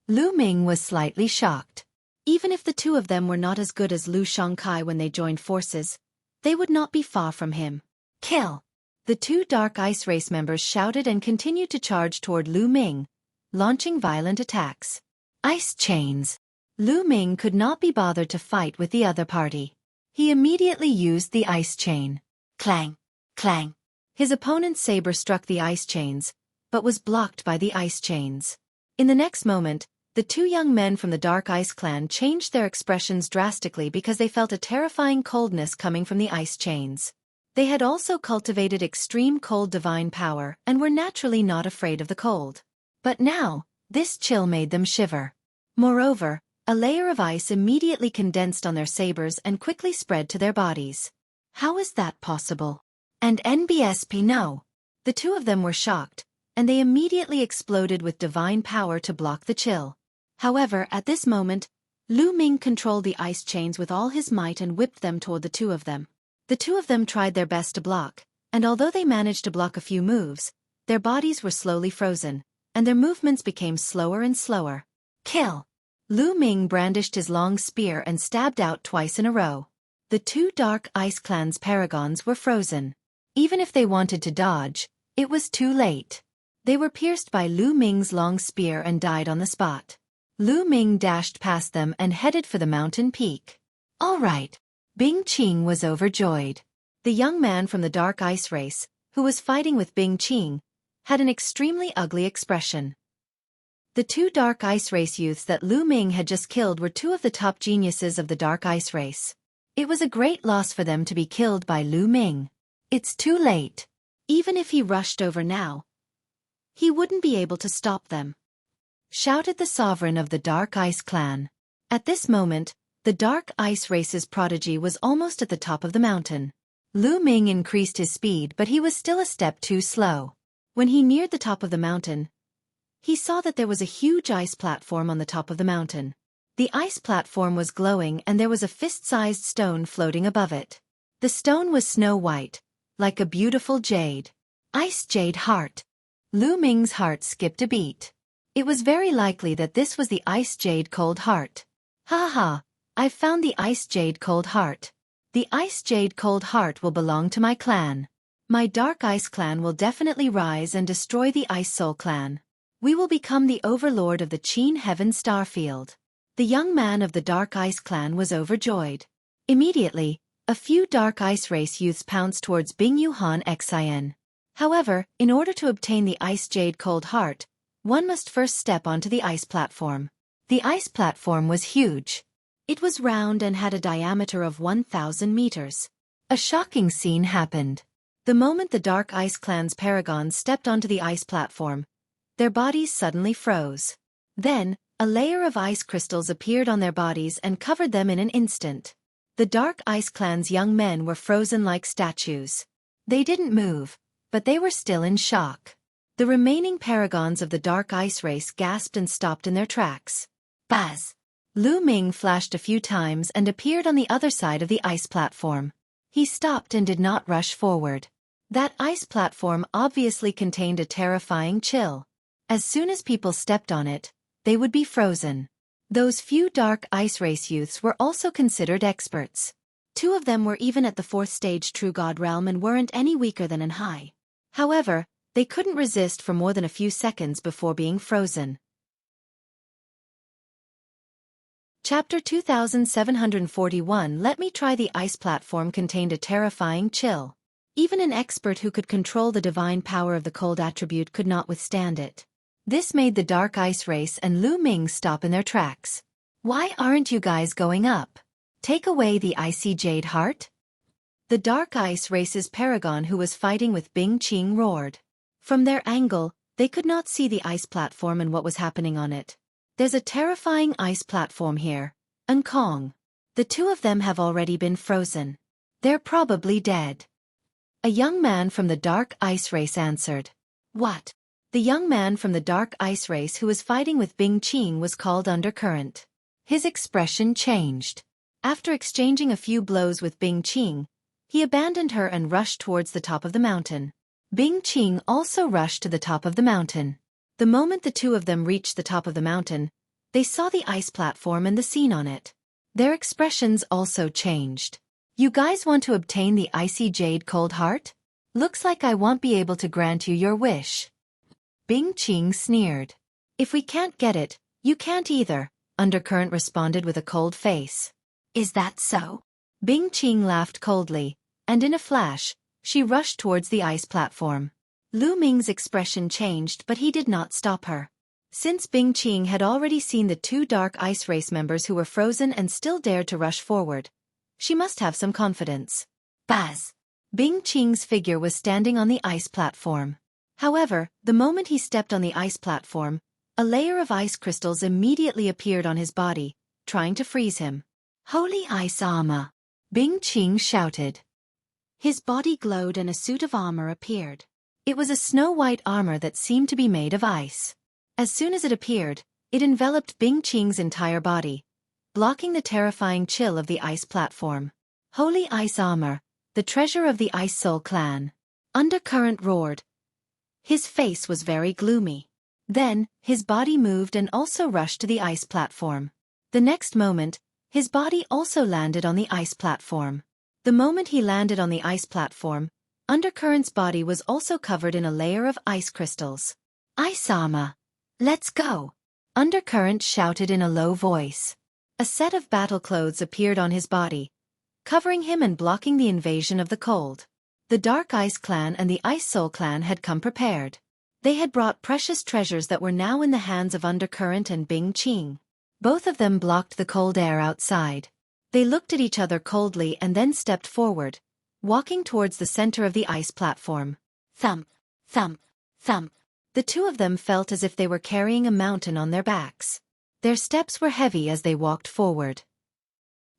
Lu Ming was slightly shocked. Even if the two of them were not as good as Lu Xueqi when they joined forces, they would not be far from him. Kill! The two Dark Ice Race members shouted and continued to charge toward Lu Ming, launching violent attacks. Ice chains. Lu Ming could not be bothered to fight with the other party. He immediately used the ice chain. Clang! Clang! His opponent's saber struck the ice chains, but was blocked by the ice chains. In the next moment, the two young men from the Dark Ice Clan changed their expressions drastically because they felt a terrifying coldness coming from the ice chains. They had also cultivated extreme cold divine power and were naturally not afraid of the cold. But now, this chill made them shiver. Moreover, a layer of ice immediately condensed on their sabers and quickly spread to their bodies. How is that possible? And NBSP no. The two of them were shocked, and they immediately exploded with divine power to block the chill. However, at this moment, Lu Ming controlled the ice chains with all his might and whipped them toward the two of them. The two of them tried their best to block, and although they managed to block a few moves, their bodies were slowly frozen, and their movements became slower and slower. Kill! Lu Ming brandished his long spear and stabbed out twice in a row. The two Dark Ice Clan's paragons were frozen. Even if they wanted to dodge, it was too late. They were pierced by Lu Ming's long spear and died on the spot. Lu Ming dashed past them and headed for the mountain peak. All right. Bing Qing was overjoyed. The young man from the Dark Ice Race, who was fighting with Bing Qing, had an extremely ugly expression. The two Dark Ice Race youths that Lu Ming had just killed were two of the top geniuses of the Dark Ice Race. It was a great loss for them to be killed by Lu Ming. It's too late. Even if he rushed over now, he wouldn't be able to stop them, shouted the sovereign of the Dark Ice Clan. At this moment, the Dark Ice Race's prodigy was almost at the top of the mountain. Lu Ming increased his speed, but he was still a step too slow. When he neared the top of the mountain, he saw that there was a huge ice platform on the top of the mountain. The ice platform was glowing and there was a fist-sized stone floating above it. The stone was snow white, like a beautiful jade. Ice Jade Heart. Lu Ming's heart skipped a beat. It was very likely that this was the Ice Jade Cold Heart. Ha ha, I've found the Ice Jade Cold Heart. The Ice Jade Cold Heart will belong to my clan. My Dark Ice Clan will definitely rise and destroy the Ice Soul Clan. We will become the overlord of the Qin Heaven Starfield. The young man of the Dark Ice Clan was overjoyed. Immediately, a few Dark Ice Race youths pounced towards Bing Yuhan Xin. However, in order to obtain the Ice Jade Cold Heart, one must first step onto the ice platform. The ice platform was huge. It was round and had a diameter of 1,000 meters. A shocking scene happened. The moment the Dark Ice Clan's paragons stepped onto the ice platform, their bodies suddenly froze. Then, a layer of ice crystals appeared on their bodies and covered them in an instant. The Dark Ice Clan's young men were frozen like statues. They didn't move, but they were still in shock. The remaining paragons of the Dark Ice Race gasped and stopped in their tracks. Buzz! Lu Ming flashed a few times and appeared on the other side of the ice platform. He stopped and did not rush forward. That ice platform obviously contained a terrifying chill. As soon as people stepped on it, they would be frozen. Those few Dark Ice Race youths were also considered experts. Two of them were even at the 4th stage True God realm and weren't any weaker than an high. However, they couldn't resist for more than a few seconds before being frozen. Chapter 2741 Let Me Try the Ice platform contained a terrifying chill. Even an expert who could control the divine power of the cold attribute could not withstand it. This made the Dark Ice Race and Lu Ming stop in their tracks. Why aren't you guys going up? Take away the icy jade heart? The Dark Ice Race's paragon who was fighting with Bing Qing roared. From their angle, they could not see the ice platform and what was happening on it. There's a terrifying ice platform here, and Kong. The two of them have already been frozen. They're probably dead. A young man from the Dark Ice Race answered. What? The young man from the Dark Ice Race who was fighting with Bing Qing was called Undercurrent. His expression changed. After exchanging a few blows with Bing Qing, he abandoned her and rushed towards the top of the mountain. Bing Qing also rushed to the top of the mountain. The moment the two of them reached the top of the mountain, they saw the ice platform and the scene on it. Their expressions also changed. You guys want to obtain the icy jade cold heart? Looks like I won't be able to grant you your wish. Bing Qing sneered. If we can't get it, you can't either, Undercurrent responded with a cold face. Is that so? Bing Qing laughed coldly, and in a flash, she rushed towards the ice platform. Lu Ming's expression changed but he did not stop her. Since Bing Qing had already seen the two Dark Ice Race members who were frozen and still dared to rush forward, she must have some confidence. Buzz! Bing Qing's figure was standing on the ice platform. However, the moment he stepped on the ice platform, a layer of ice crystals immediately appeared on his body, trying to freeze him. Holy ice armor! Bing Qing shouted. His body glowed and a suit of armor appeared. It was a snow-white armor that seemed to be made of ice. As soon as it appeared, it enveloped Bing Qing's entire body, blocking the terrifying chill of the ice platform. Holy ice armor, the treasure of the Ice Soul clan. Undercurrent roared. His face was very gloomy. Then, his body moved and also rushed to the ice platform. The next moment, his body also landed on the ice platform. The moment he landed on the ice platform, Undercurrent's body was also covered in a layer of ice crystals. Ice armor! Let's go! Undercurrent shouted in a low voice. A set of battle clothes appeared on his body, covering him and blocking the invasion of the cold. The Dark Ice Clan and the Ice Soul Clan had come prepared. They had brought precious treasures that were now in the hands of Undercurrent and Bing Qing. Both of them blocked the cold air outside. They looked at each other coldly and then stepped forward, walking towards the center of the ice platform. Thump, thump, thump. The two of them felt as if they were carrying a mountain on their backs. Their steps were heavy as they walked forward.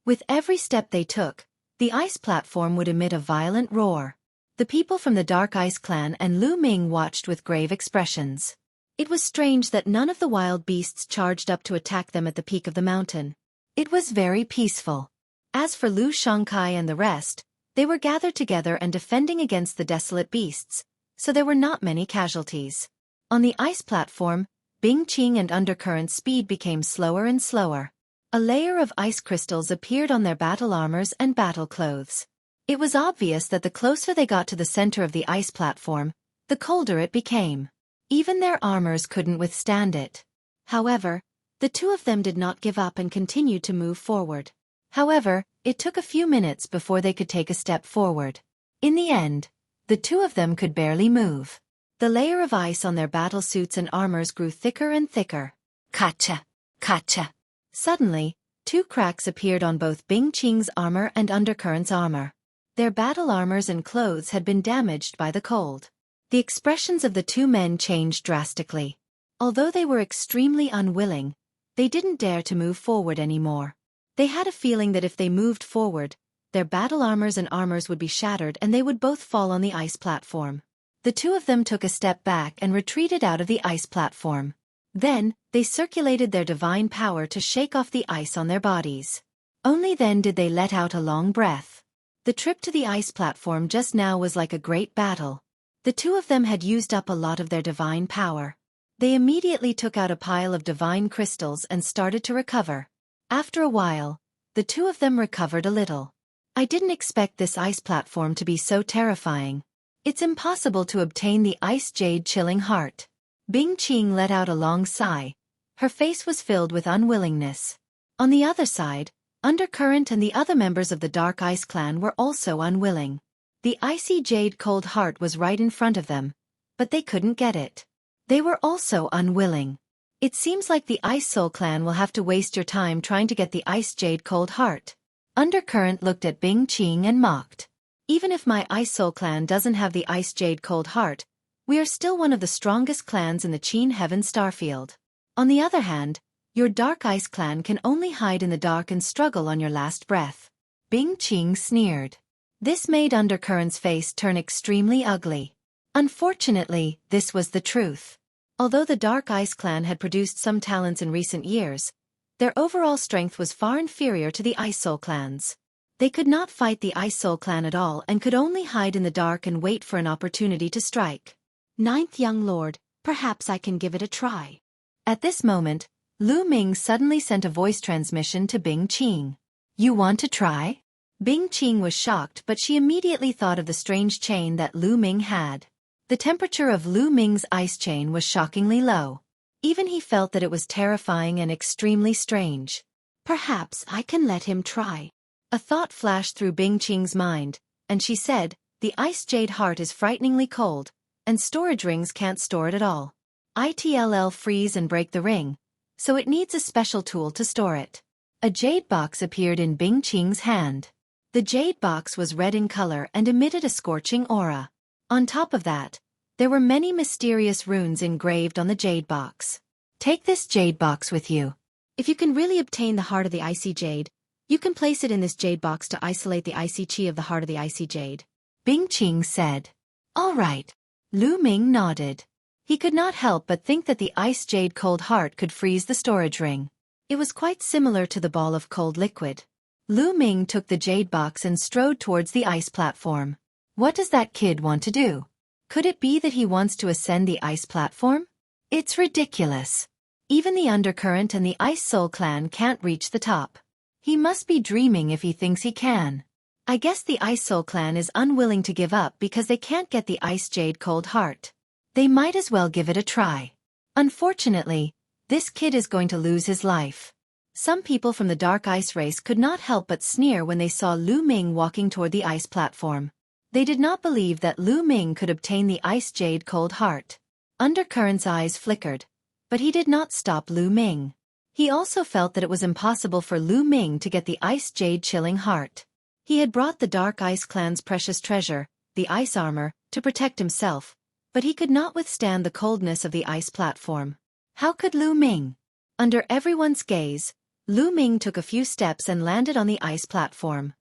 With every step they took, the ice platform would emit a violent roar. The people from the Dark Ice Clan and Lu Ming watched with grave expressions. It was strange that none of the wild beasts charged up to attack them at the peak of the mountain. It was very peaceful. As for Xueqi and the rest, they were gathered together and defending against the desolate beasts, so there were not many casualties. On the ice platform, Bing Qing and Undercurrent's speed became slower and slower. A layer of ice crystals appeared on their battle armors and battle clothes. It was obvious that the closer they got to the center of the ice platform, the colder it became. Even their armors couldn't withstand it. However, the two of them did not give up and continued to move forward. However, it took a few minutes before they could take a step forward. In the end, the two of them could barely move. The layer of ice on their battle suits and armors grew thicker and thicker. Kacha! Kacha! Suddenly, two cracks appeared on both Bing Qing's armor and Undercurrent's armor. Their battle armors and clothes had been damaged by the cold. The expressions of the two men changed drastically. Although they were extremely unwilling, they didn't dare to move forward anymore. They had a feeling that if they moved forward, their battle armors and armors would be shattered and they would both fall on the ice platform. The two of them took a step back and retreated out of the ice platform. Then, they circulated their divine power to shake off the ice on their bodies. Only then did they let out a long breath. The trip to the ice platform just now was like a great battle. The two of them had used up a lot of their divine power. They immediately took out a pile of divine crystals and started to recover. After a while, the two of them recovered a little. I didn't expect this ice platform to be so terrifying. It's impossible to obtain the ice jade chilling heart. Bing Qing let out a long sigh. Her face was filled with unwillingness. On the other side, Undercurrent and the other members of the Dark Ice Clan were also unwilling. The icy jade cold heart was right in front of them, but they couldn't get it. They were also unwilling. It seems like the Ice Soul Clan will have to waste your time trying to get the ice jade cold heart. Undercurrent looked at Bing Qing and mocked. Even if my Ice Soul Clan doesn't have the ice jade cold heart, we are still one of the strongest clans in the Qin Heaven Starfield. On the other hand, your Dark Ice Clan can only hide in the dark and struggle on your last breath. Bing Qing sneered. This made Undercurrent's face turn extremely ugly. Unfortunately, this was the truth. Although the Dark Ice Clan had produced some talents in recent years, their overall strength was far inferior to the Ice Soul Clans. They could not fight the Ice Soul Clan at all and could only hide in the dark and wait for an opportunity to strike. Ninth young lord, perhaps I can give it a try. At this moment, Lu Ming suddenly sent a voice transmission to Bing Qing. You want to try? Bing Qing was shocked, but she immediately thought of the strange chain that Lu Ming had. The temperature of Lu Ming's ice chain was shockingly low. Even he felt that it was terrifying and extremely strange. Perhaps I can let him try. A thought flashed through Bing Qing's mind, and she said, the ice jade heart is frighteningly cold, and storage rings can't store it at all. It'll freeze and break the ring, so it needs a special tool to store it. A jade box appeared in Bing Qing's hand. The jade box was red in color and emitted a scorching aura. On top of that, there were many mysterious runes engraved on the jade box. Take this jade box with you. If you can really obtain the heart of the icy jade, you can place it in this jade box to isolate the icy chi of the heart of the icy jade. Bing Qing said. All right. Lu Ming nodded. He could not help but think that the ice jade cold heart could freeze the storage ring. It was quite similar to the ball of cold liquid. Lu Ming took the jade box and strode towards the ice platform. What does that kid want to do? Could it be that he wants to ascend the ice platform? It's ridiculous. Even the Undercurrent and the Ice Soul Clan can't reach the top. He must be dreaming if he thinks he can. I guess the Ice Soul Clan is unwilling to give up because they can't get the ice jade cold heart. They might as well give it a try. Unfortunately, this kid is going to lose his life. Some people from the Dark Ice race could not help but sneer when they saw Lu Ming walking toward the ice platform. They did not believe that Lu Ming could obtain the ice jade cold heart. Undercurrent's eyes flickered, but he did not stop Lu Ming. He also felt that it was impossible for Lu Ming to get the ice jade chilling heart. He had brought the Dark Ice Clan's precious treasure, the ice armor, to protect himself, but he could not withstand the coldness of the ice platform. How could Lu Ming? Under everyone's gaze, Lu Ming took a few steps and landed on the ice platform.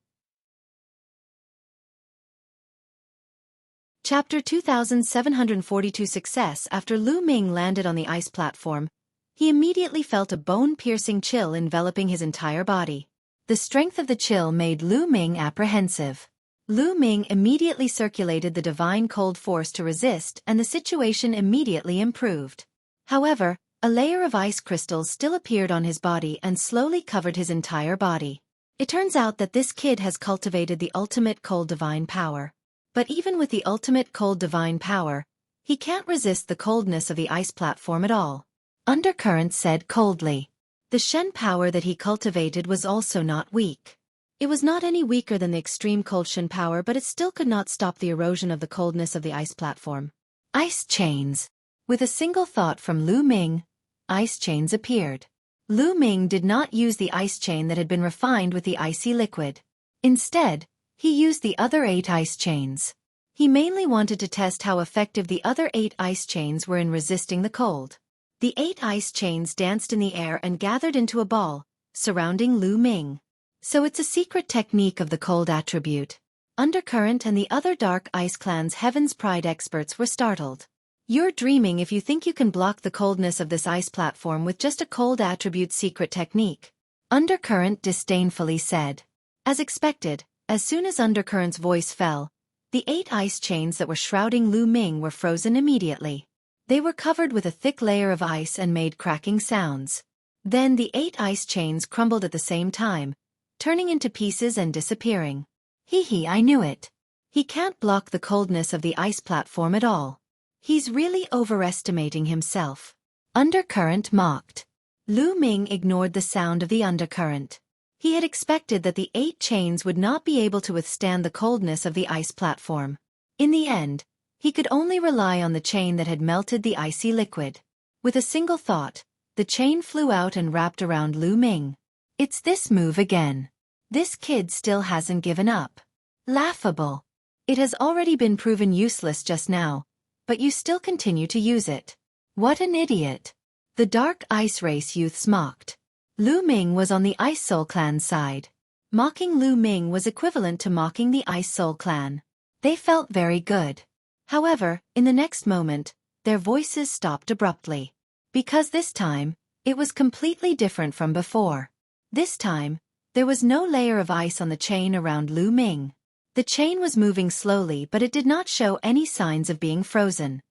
Chapter 2742 Success. After Lu Ming landed on the ice platform, he immediately felt a bone-piercing chill enveloping his entire body. The strength of the chill made Lu Ming apprehensive. Lu Ming immediately circulated the divine cold force to resist, and the situation immediately improved. However, a layer of ice crystals still appeared on his body and slowly covered his entire body. It turns out that this kid has cultivated the ultimate cold divine power. But even with the ultimate cold divine power, he can't resist the coldness of the ice platform at all. Undercurrent said coldly. The Shen power that he cultivated was also not weak. It was not any weaker than the extreme cold Shen power, but it still could not stop the erosion of the coldness of the ice platform. Ice chains. With a single thought from Lu Ming, ice chains appeared. Lu Ming did not use the ice chain that had been refined with the icy liquid. Instead, he used the other 8 ice chains. He mainly wanted to test how effective the other 8 ice chains were in resisting the cold. The 8 ice chains danced in the air and gathered into a ball, surrounding Lu Ming. So it's a secret technique of the cold attribute. Undercurrent and the other Dark Ice Clan's Heaven's Pride experts were startled. You're dreaming if you think you can block the coldness of this ice platform with just a cold attribute secret technique. Undercurrent disdainfully said. As expected, as soon as Undercurrent's voice fell, the 8 ice chains that were shrouding Lu Ming were frozen immediately. They were covered with a thick layer of ice and made cracking sounds. Then the 8 ice chains crumbled at the same time, turning into pieces and disappearing. Hee hee, I knew it. He can't block the coldness of the ice platform at all. He's really overestimating himself. Undercurrent mocked. Lu Ming ignored the sound of the undercurrent. He had expected that the 8 chains would not be able to withstand the coldness of the ice platform. In the end, he could only rely on the chain that had melted the icy liquid. With a single thought, the chain flew out and wrapped around Lu Ming. It's this move again. This kid still hasn't given up. Laughable. It has already been proven useless just now, but you still continue to use it. What an idiot. The Dark Ice Race youths mocked. Lu Ming was on the Ice Soul Clan's side. Mocking Lu Ming was equivalent to mocking the Ice Soul Clan. They felt very good. However, in the next moment, their voices stopped abruptly. Because this time, it was completely different from before. This time, there was no layer of ice on the chain around Lu Ming. The chain was moving slowly, but it did not show any signs of being frozen.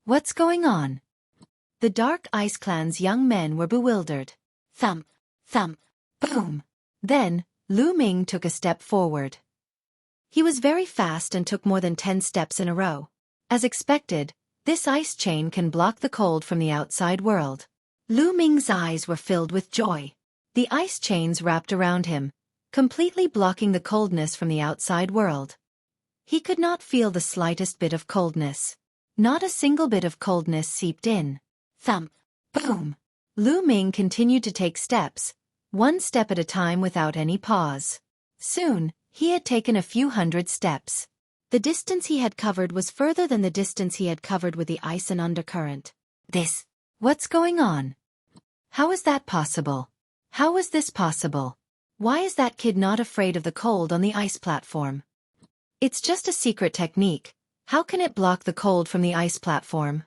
What's going on? The Dark Ice Clan's young men were bewildered. Thump, thump, boom. Then, Lu Ming took a step forward. He was very fast and took more than 10 steps in a row. As expected, this ice chain can block the cold from the outside world. Lu Ming's eyes were filled with joy. The ice chains wrapped around him, completely blocking the coldness from the outside world. He could not feel the slightest bit of coldness. Not a single bit of coldness seeped in. Thump, boom. Lu Ming continued to take steps, one step at a time without any pause. Soon, he had taken a few hundred steps. The distance he had covered was further than the distance he had covered with the ice and undercurrent. What's going on? How is that possible? How is this possible? Why is that kid not afraid of the cold on the ice platform? It's just a secret technique. How can it block the cold from the ice platform?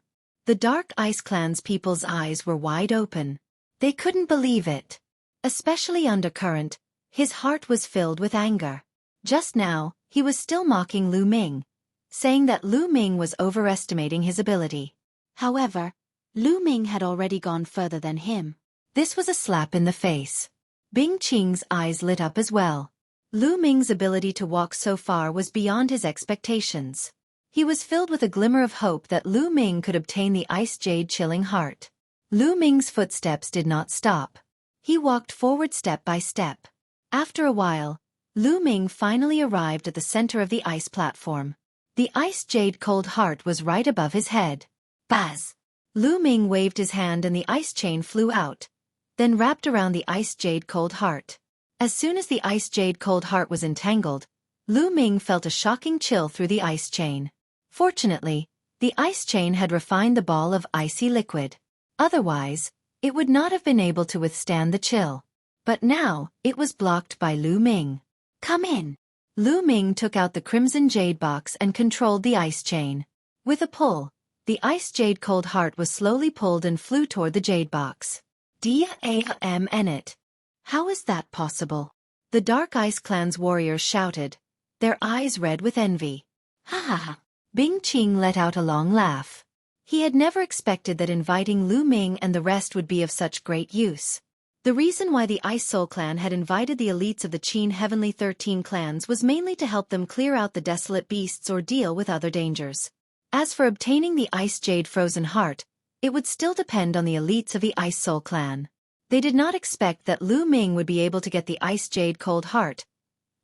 The Dark Ice Clan's people's eyes were wide open. They couldn't believe it. Especially Undercurrent, his heart was filled with anger. Just now, he was still mocking Lu Ming, saying that Lu Ming was overestimating his ability. However, Lu Ming had already gone further than him. This was a slap in the face. Bing Qing's eyes lit up as well. Lu Ming's ability to walk so far was beyond his expectations. He was filled with a glimmer of hope that Lu Ming could obtain the Ice Jade Chilling Heart. Lu Ming's footsteps did not stop. He walked forward step by step. After a while, Lu Ming finally arrived at the center of the ice platform. The Ice Jade Cold Heart was right above his head. Buzz! Lu Ming waved his hand and the ice chain flew out, then wrapped around the Ice Jade Cold Heart. As soon as the Ice Jade Cold Heart was entangled, Lu Ming felt a shocking chill through the ice chain. Fortunately, the ice chain had refined the ball of icy liquid. Otherwise, it would not have been able to withstand the chill. But now, it was blocked by Lu Ming. Come in. Lu Ming took out the Crimson Jade Box and controlled the ice chain. With a pull, the Ice Jade Cold Heart was slowly pulled and flew toward the Jade Box. D-A-M-N-it. How is that possible? The Dark Ice Clan's warriors shouted, their eyes red with envy. Ha ha ha. Bing Qing let out a long laugh. He had never expected that inviting Lu Ming and the rest would be of such great use. The reason why the Ice Soul Clan had invited the elites of the Qin Heavenly 13 clans was mainly to help them clear out the desolate beasts or deal with other dangers. As for obtaining the Ice Jade Frozen Heart, it would still depend on the elites of the Ice Soul Clan. They did not expect that Lu Ming would be able to get the Ice Jade Cold Heart,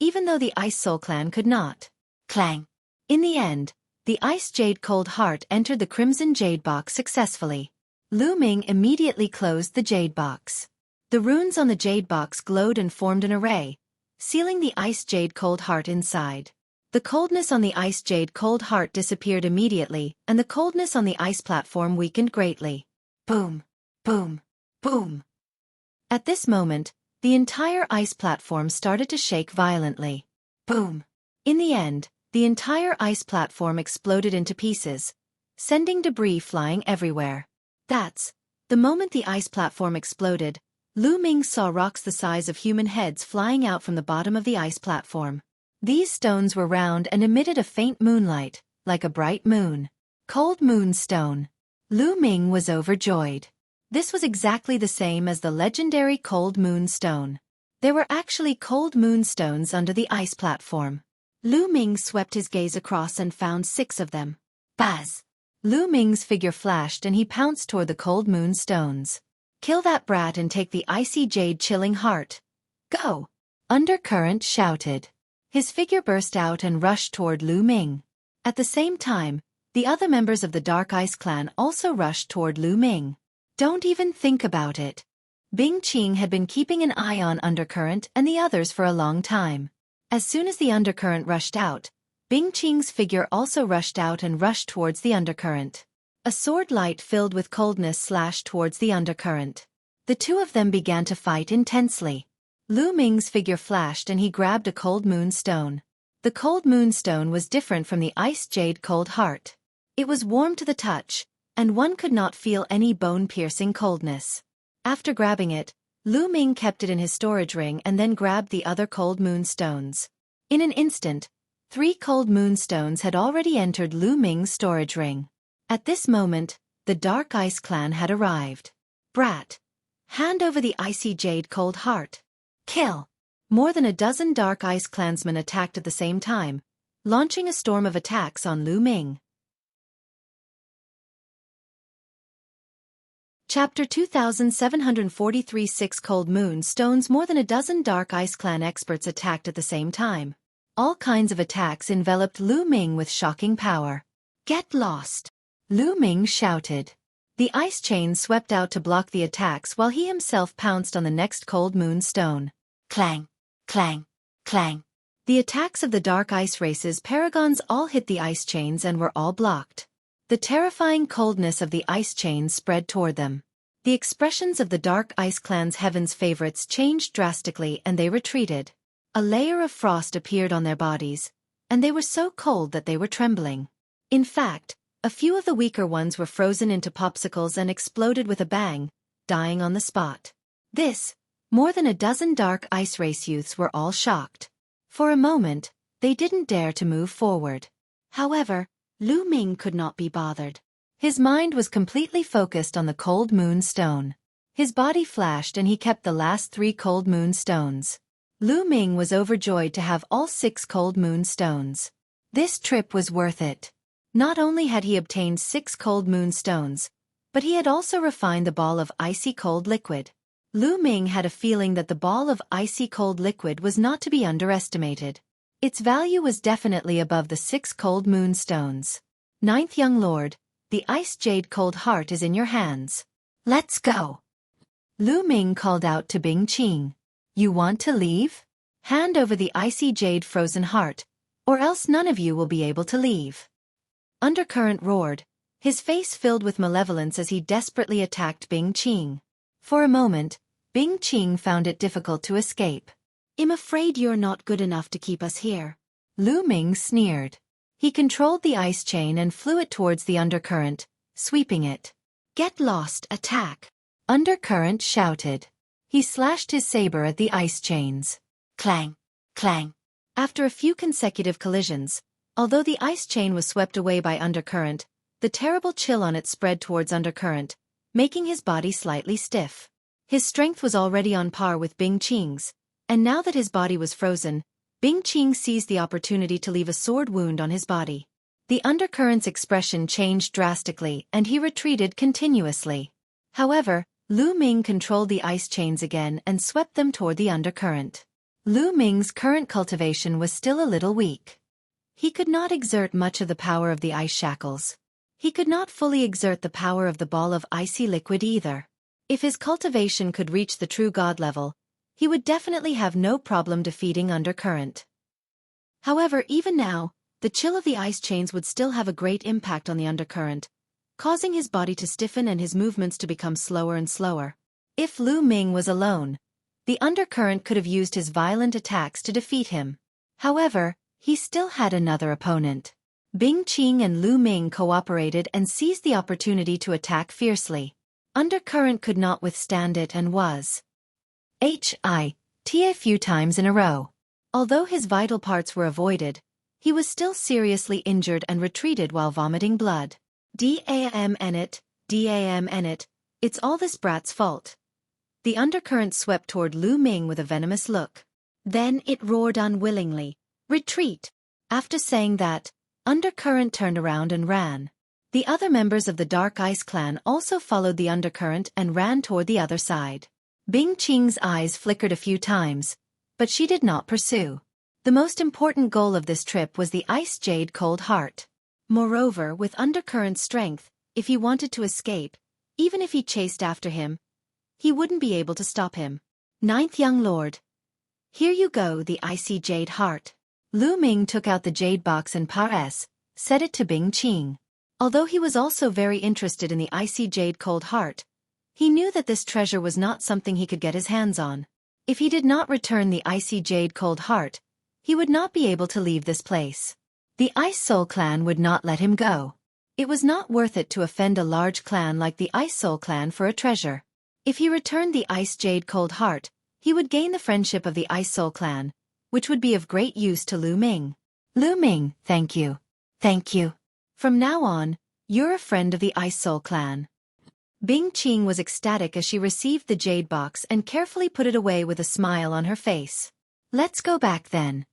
even though the Ice Soul Clan could not. Clang! In the end, the Ice Jade Cold Heart entered the Crimson Jade Box successfully. Lu Ming immediately closed the Jade Box. The runes on the Jade Box glowed and formed an array, sealing the Ice Jade Cold Heart inside. The coldness on the Ice Jade Cold Heart disappeared immediately, and the coldness on the ice platform weakened greatly. Boom! Boom! Boom! At this moment, the entire ice platform started to shake violently. Boom! In the end, the entire ice platform exploded into pieces, sending debris flying everywhere. The moment the ice platform exploded, Lu Ming saw rocks the size of human heads flying out from the bottom of the ice platform. These stones were round and emitted a faint moonlight, like a bright moon. Cold Moon Stone. Lu Ming was overjoyed. This was exactly the same as the legendary Cold Moon Stone. There were actually cold moonstones under the ice platform. Lu Ming swept his gaze across and found 6 of them. Buzz! Lu Ming's figure flashed and he pounced toward the cold moonstones. Kill that brat and take the icy jade chilling heart. Go! Undercurrent shouted. His figure burst out and rushed toward Lu Ming. At the same time, the other members of the Dark Ice clan also rushed toward Lu Ming. Don't even think about it. Bing Qing had been keeping an eye on Undercurrent and the others for a long time. As soon as the Undercurrent rushed out, Bing Qing's figure also rushed out and rushed towards the Undercurrent. A sword light filled with coldness slashed towards the Undercurrent. The two of them began to fight intensely. Lu Ming's figure flashed and he grabbed a cold moonstone. The cold moonstone was different from the ice jade cold heart. It was warm to the touch, and one could not feel any bone-piercing coldness. After grabbing it, Lu Ming kept it in his storage ring and then grabbed the other cold moonstones. In an instant, 3 cold moonstones had already entered Lu Ming's storage ring. At this moment, the Dark Ice clan had arrived. Brat! Hand over the icy jade cold heart. Kill! More than a dozen Dark Ice clansmen attacked at the same time, launching a storm of attacks on Lu Ming. Chapter 2743 6 Cold Moon Stones. More than a dozen Dark Ice clan experts attacked at the same time. All kinds of attacks enveloped Lu Ming with shocking power. Get lost! Lu Ming shouted. The ice chain swept out to block the attacks while he himself pounced on the next cold moon stone. Clang! Clang! Clang! The attacks of the Dark Ice race's paragons all hit the ice chains and were all blocked. The terrifying coldness of the ice chains spread toward them. The expressions of the Dark Ice clan's heaven's favorites changed drastically and they retreated. A layer of frost appeared on their bodies, and they were so cold that they were trembling. In fact, a few of the weaker ones were frozen into popsicles and exploded with a bang, dying on the spot. More than a dozen Dark Ice race youths were all shocked. For a moment, they didn't dare to move forward. However, Lu Ming could not be bothered. His mind was completely focused on the cold moon stone. His body flashed and he kept the last 3 cold moon stones. Lu Ming was overjoyed to have all 6 cold moon stones. This trip was worth it. Not only had he obtained 6 cold moon stones, but he had also refined the ball of icy cold liquid. Lu Ming had a feeling that the ball of icy cold liquid was not to be underestimated. Its value was definitely above the 6 cold moon stones. 9th young lord, the ice jade cold heart is in your hands. Let's go! Lu Ming called out to Bing Qing. You want to leave? Hand over the icy jade frozen heart, or else none of you will be able to leave. Undercurrent roared, his face filled with malevolence as he desperately attacked Bing Qing. For a moment, Bing Qing found it difficult to escape. I'm afraid you're not good enough to keep us here. Lu Ming sneered. He controlled the ice chain and flew it towards the undercurrent, sweeping it. Get lost, attack! Undercurrent shouted. He slashed his saber at the ice chains. Clang! Clang! After a few consecutive collisions, although the ice chain was swept away by undercurrent, the terrible chill on it spread towards undercurrent, making his body slightly stiff. His strength was already on par with Bing Qing's, and now that his body was frozen, Bing Qing seized the opportunity to leave a sword wound on his body. The undercurrent's expression changed drastically and he retreated continuously. However, Lu Ming controlled the ice chains again and swept them toward the undercurrent. Lu Ming's current cultivation was still a little weak. He could not exert much of the power of the ice shackles. He could not fully exert the power of the ball of icy liquid either. If his cultivation could reach the true god level, he would definitely have no problem defeating undercurrent. However, even now, the chill of the ice chains would still have a great impact on the undercurrent, causing his body to stiffen and his movements to become slower and slower. If Lu Ming was alone, the undercurrent could have used his violent attacks to defeat him. However, he still had another opponent. Bing Qing and Lu Ming cooperated and seized the opportunity to attack fiercely. Undercurrent could not withstand it and was hit a few times in a row. Although his vital parts were avoided, he was still seriously injured and retreated while vomiting blood. Damn it, it's all this brat's fault. The undercurrent swept toward Lu Ming with a venomous look. Then it roared unwillingly, "Retreat!" After saying that, undercurrent turned around and ran. The other members of the Dark Ice clan also followed the undercurrent and ran toward the other side. Bing Qing's eyes flickered a few times, but she did not pursue. The most important goal of this trip was the Ice Jade Cold Heart. Moreover, with undercurrent's strength, if he wanted to escape, even if he chased after him, he wouldn't be able to stop him. Ninth young lord. Here you go, the icy jade heart. Lu Ming took out the jade box and set it to Bing Qing. Although he was also very interested in the icy jade cold heart, he knew that this treasure was not something he could get his hands on. If he did not return the icy jade cold heart, he would not be able to leave this place. The Ice Soul clan would not let him go. It was not worth it to offend a large clan like the Ice Soul clan for a treasure. If he returned the Ice Jade Cold Heart, he would gain the friendship of the Ice Soul clan, which would be of great use to Lu Ming. Lu Ming, thank you. Thank you. From now on, you're a friend of the Ice Soul clan. Bing Qing was ecstatic as she received the jade box and carefully put it away with a smile on her face. Let's go back then.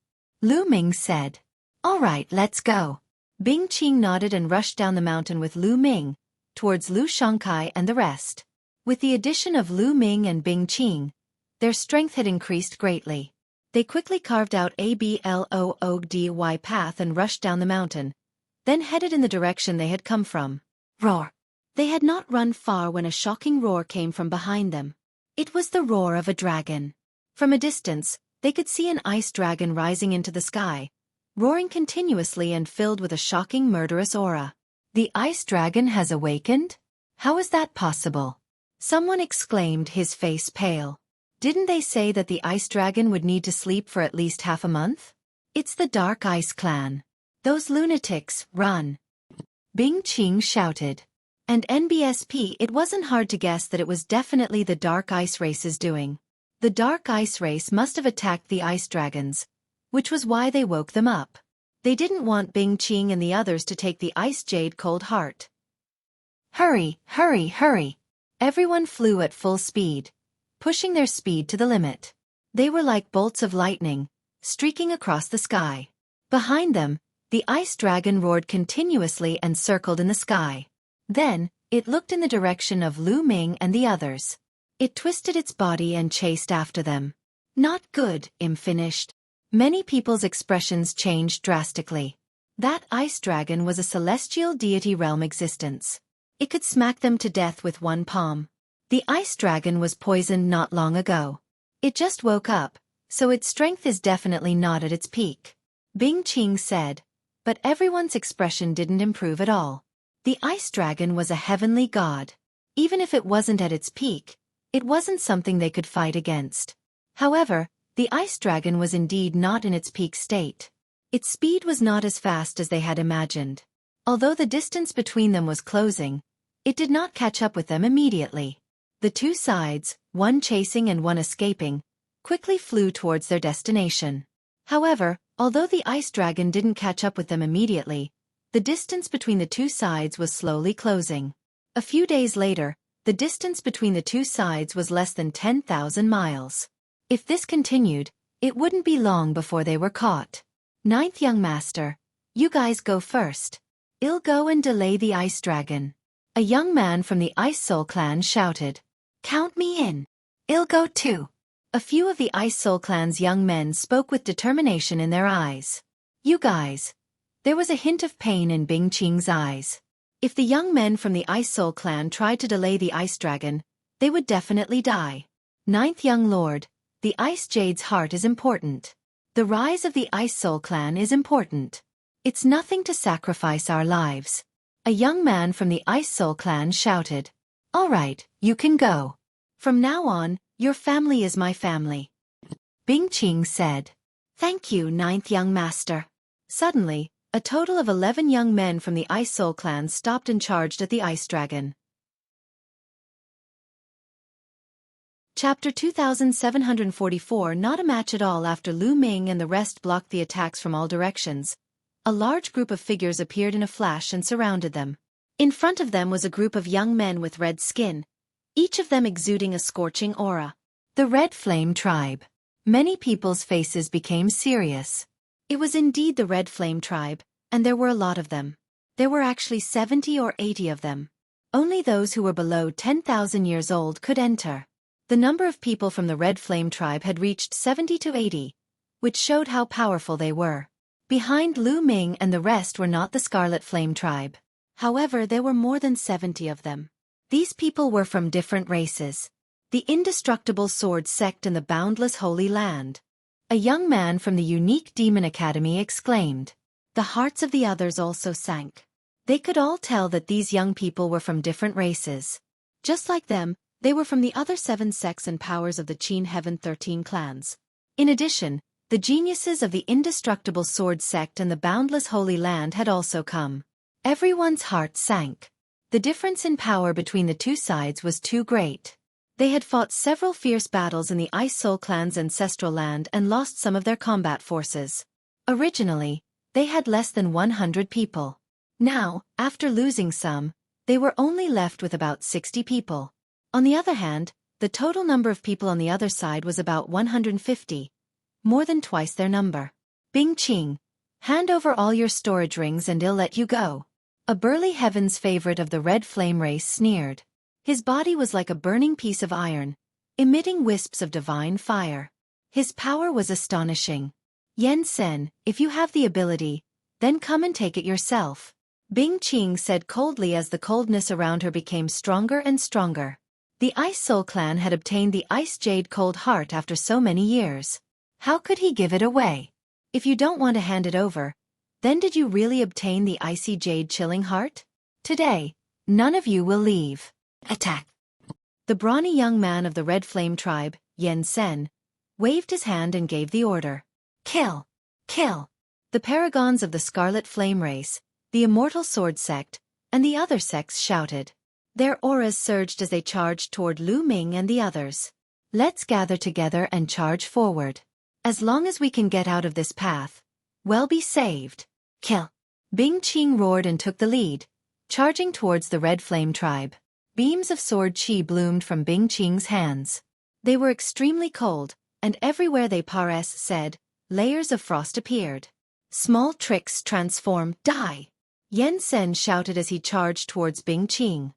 Lu Ming said. All right, let's go. Bing Qing nodded and rushed down the mountain with Lu Ming, towards Lu Xueqi and the rest. With the addition of Lu Ming and Bing Qing, their strength had increased greatly. They quickly carved out a bloody path and rushed down the mountain, then headed in the direction they had come from. Roar! They had not run far when a shocking roar came from behind them. It was the roar of a dragon. From a distance, they could see an ice dragon rising into the sky, roaring continuously and filled with a shocking murderous aura. The ice dragon has awakened? How is that possible? Someone exclaimed, his face pale. Didn't they say that the ice dragon would need to sleep for at least half a month? It's the Dark Ice clan. Those lunatics, run! Bing Qing shouted. And NBSP, it wasn't hard to guess that it was definitely the Dark Ice race's doing. The Dark Ice race must have attacked the ice dragons, which was why they woke them up. They didn't want Bing Qing and the others to take the Ice Jade Cold Heart. Hurry, hurry, hurry! Everyone flew at full speed, pushing their speed to the limit. They were like bolts of lightning, streaking across the sky. Behind them, the ice dragon roared continuously and circled in the sky. Then, it looked in the direction of Lu Ming and the others. It twisted its body and chased after them. Not good, finished. Many people's expressions changed drastically. That ice dragon was a celestial deity realm existence. It could smack them to death with one palm. The ice dragon was poisoned not long ago. It just woke up, so its strength is definitely not at its peak. Bing Qing said, but everyone's expression didn't improve at all. The ice dragon was a heavenly god. Even if it wasn't at its peak, it wasn't something they could fight against. However, the ice dragon was indeed not in its peak state. Its speed was not as fast as they had imagined. Although the distance between them was closing, it did not catch up with them immediately. The two sides, one chasing and one escaping, quickly flew towards their destination. However, although the ice dragon didn't catch up with them immediately, the distance between the two sides was slowly closing. A few days later, the distance between the two sides was less than 10,000 miles. If this continued, it wouldn't be long before they were caught. Ninth young master, you guys go first. I'll go and delay the ice dragon. A young man from the Ice Soul clan shouted. Count me in. I'll go too. A few of the Ice Soul clan's young men spoke with determination in their eyes. You guys. There was a hint of pain in Bing Qing's eyes. If the young men from the Ice Soul clan tried to delay the ice dragon, they would definitely die. Ninth young lord, the Ice Jade's heart is important. The rise of the Ice Soul clan is important. It's nothing to sacrifice our lives. A young man from the Ice Soul clan shouted. All right, you can go. From now on, your family is my family. Bing Qing said. Thank you, ninth young master. Suddenly, a total of 11 young men from the Ice Soul clan stopped and charged at the ice dragon. Chapter 2744. Not a match at all. After Lu Ming and the rest blocked the attacks from all directions, a large group of figures appeared in a flash and surrounded them. In front of them was a group of young men with red skin, each of them exuding a scorching aura. The Red Flame Tribe. Many people's faces became serious. It was indeed the Red Flame Tribe, and there were a lot of them. There were actually 70 or 80 of them. Only those who were below 10,000 years old could enter. The number of people from the Red Flame Tribe had reached 70 to 80, which showed how powerful they were. Behind Lu Ming and the rest were not the Scarlet Flame Tribe. However, there were more than 70 of them. These people were from different races. The Indestructible Sword Sect and the Boundless Holy Land. A young man from the Unique Demon Academy exclaimed. The hearts of the others also sank. They could all tell that these young people were from different races. Just like them, they were from the other 7 sects and powers of the Qin Heaven 13 clans. In addition, the geniuses of the Indestructible Sword Sect and the Boundless Holy Land had also come. Everyone's heart sank. The difference in power between the two sides was too great. They had fought several fierce battles in the Ice Soul clan's ancestral land and lost some of their combat forces. Originally, they had less than 100 people. Now, after losing some, they were only left with about 60 people. On the other hand, the total number of people on the other side was about 150, more than twice their number. Bing Qing, hand over all your storage rings and I'll let you go. A burly Heaven's favorite of the Red Flame race sneered. His body was like a burning piece of iron, emitting wisps of divine fire. His power was astonishing. Yen Sen, if you have the ability, then come and take it yourself. Bing Qing said coldly as the coldness around her became stronger and stronger. The Ice Soul clan had obtained the Ice Jade Cold Heart after so many years. How could he give it away? If you don't want to hand it over, then did you really obtain the Icy Jade Chilling Heart? Today, none of you will leave. Attack! The brawny young man of the Red Flame Tribe, Yen Sen, waved his hand and gave the order. Kill! Kill! The paragons of the Scarlet Flame race, the Immortal Sword Sect, and the other sects shouted. Their auras surged as they charged toward Lu Ming and the others. Let's gather together and charge forward. As long as we can get out of this path, we'll be saved. Kill! Bing Qing roared and took the lead, charging towards the Red Flame Tribe. Beams of sword chi bloomed from Bing Qing's hands. They were extremely cold, and everywhere they said, layers of frost appeared. Small tricks transform, die! Yen Sen shouted as he charged towards Bing Qing.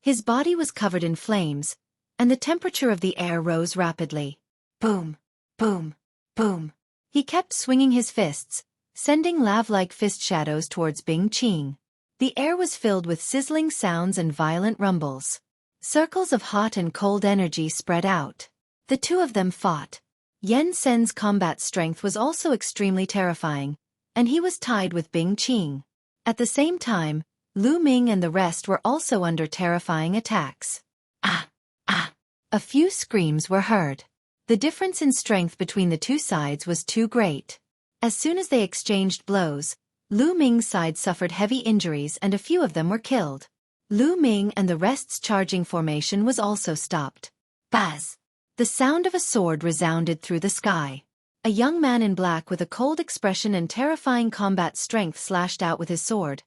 His body was covered in flames, and the temperature of the air rose rapidly. Boom! Boom! Boom! He kept swinging his fists, sending lava-like fist shadows towards Bing Qing. The air was filled with sizzling sounds and violent rumbles. Circles of hot and cold energy spread out. The two of them fought. Yen Sen's combat strength was also extremely terrifying, and he was tied with Bing Qing. At the same time, Lu Ming and the rest were also under terrifying attacks. Ah! Ah! A few screams were heard. The difference in strength between the two sides was too great. As soon as they exchanged blows, Lu Ming's side suffered heavy injuries and a few of them were killed. Lu Ming and the rest's charging formation was also stopped. Buzz! The sound of a sword resounded through the sky. A young man in black with a cold expression and terrifying combat strength slashed out with his sword,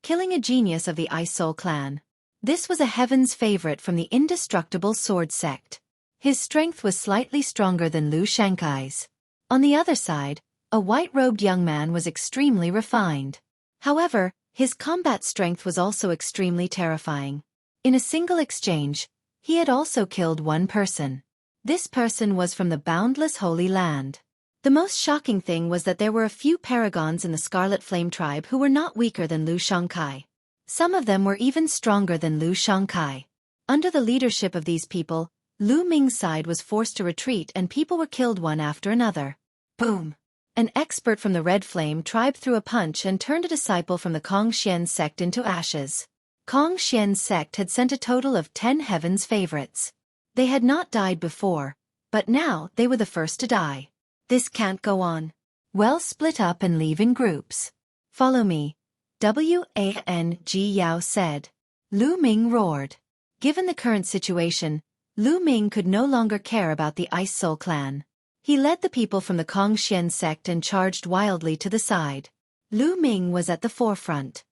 killing a genius of the Ice Soul clan. This was a Heaven's favorite from the Indestructible Sword Sect. His strength was slightly stronger than Lu Shankai's. On the other side, a white-robed young man was extremely refined. However, his combat strength was also extremely terrifying. In a single exchange, he had also killed one person. This person was from the Boundless Holy Land. The most shocking thing was that there were a few paragons in the Scarlet Flame Tribe who were not weaker than Lu Shankai. Some of them were even stronger than Lu Shankai. Under the leadership of these people, Lu Ming's side was forced to retreat and people were killed one after another. Boom! An expert from the Red Flame Tribe threw a punch and turned a disciple from the Kongxian sect into ashes. Kongxian's sect had sent a total of 10 Heaven's favorites. They had not died before, but now they were the first to die. This can't go on. Well, split up and leave in groups. Follow me. Wang Yao said. Lu Ming roared. Given the current situation, Lu Ming could no longer care about the Ice Soul clan. He led the people from the Kongxian sect and charged wildly to the side. Lu Ming was at the forefront.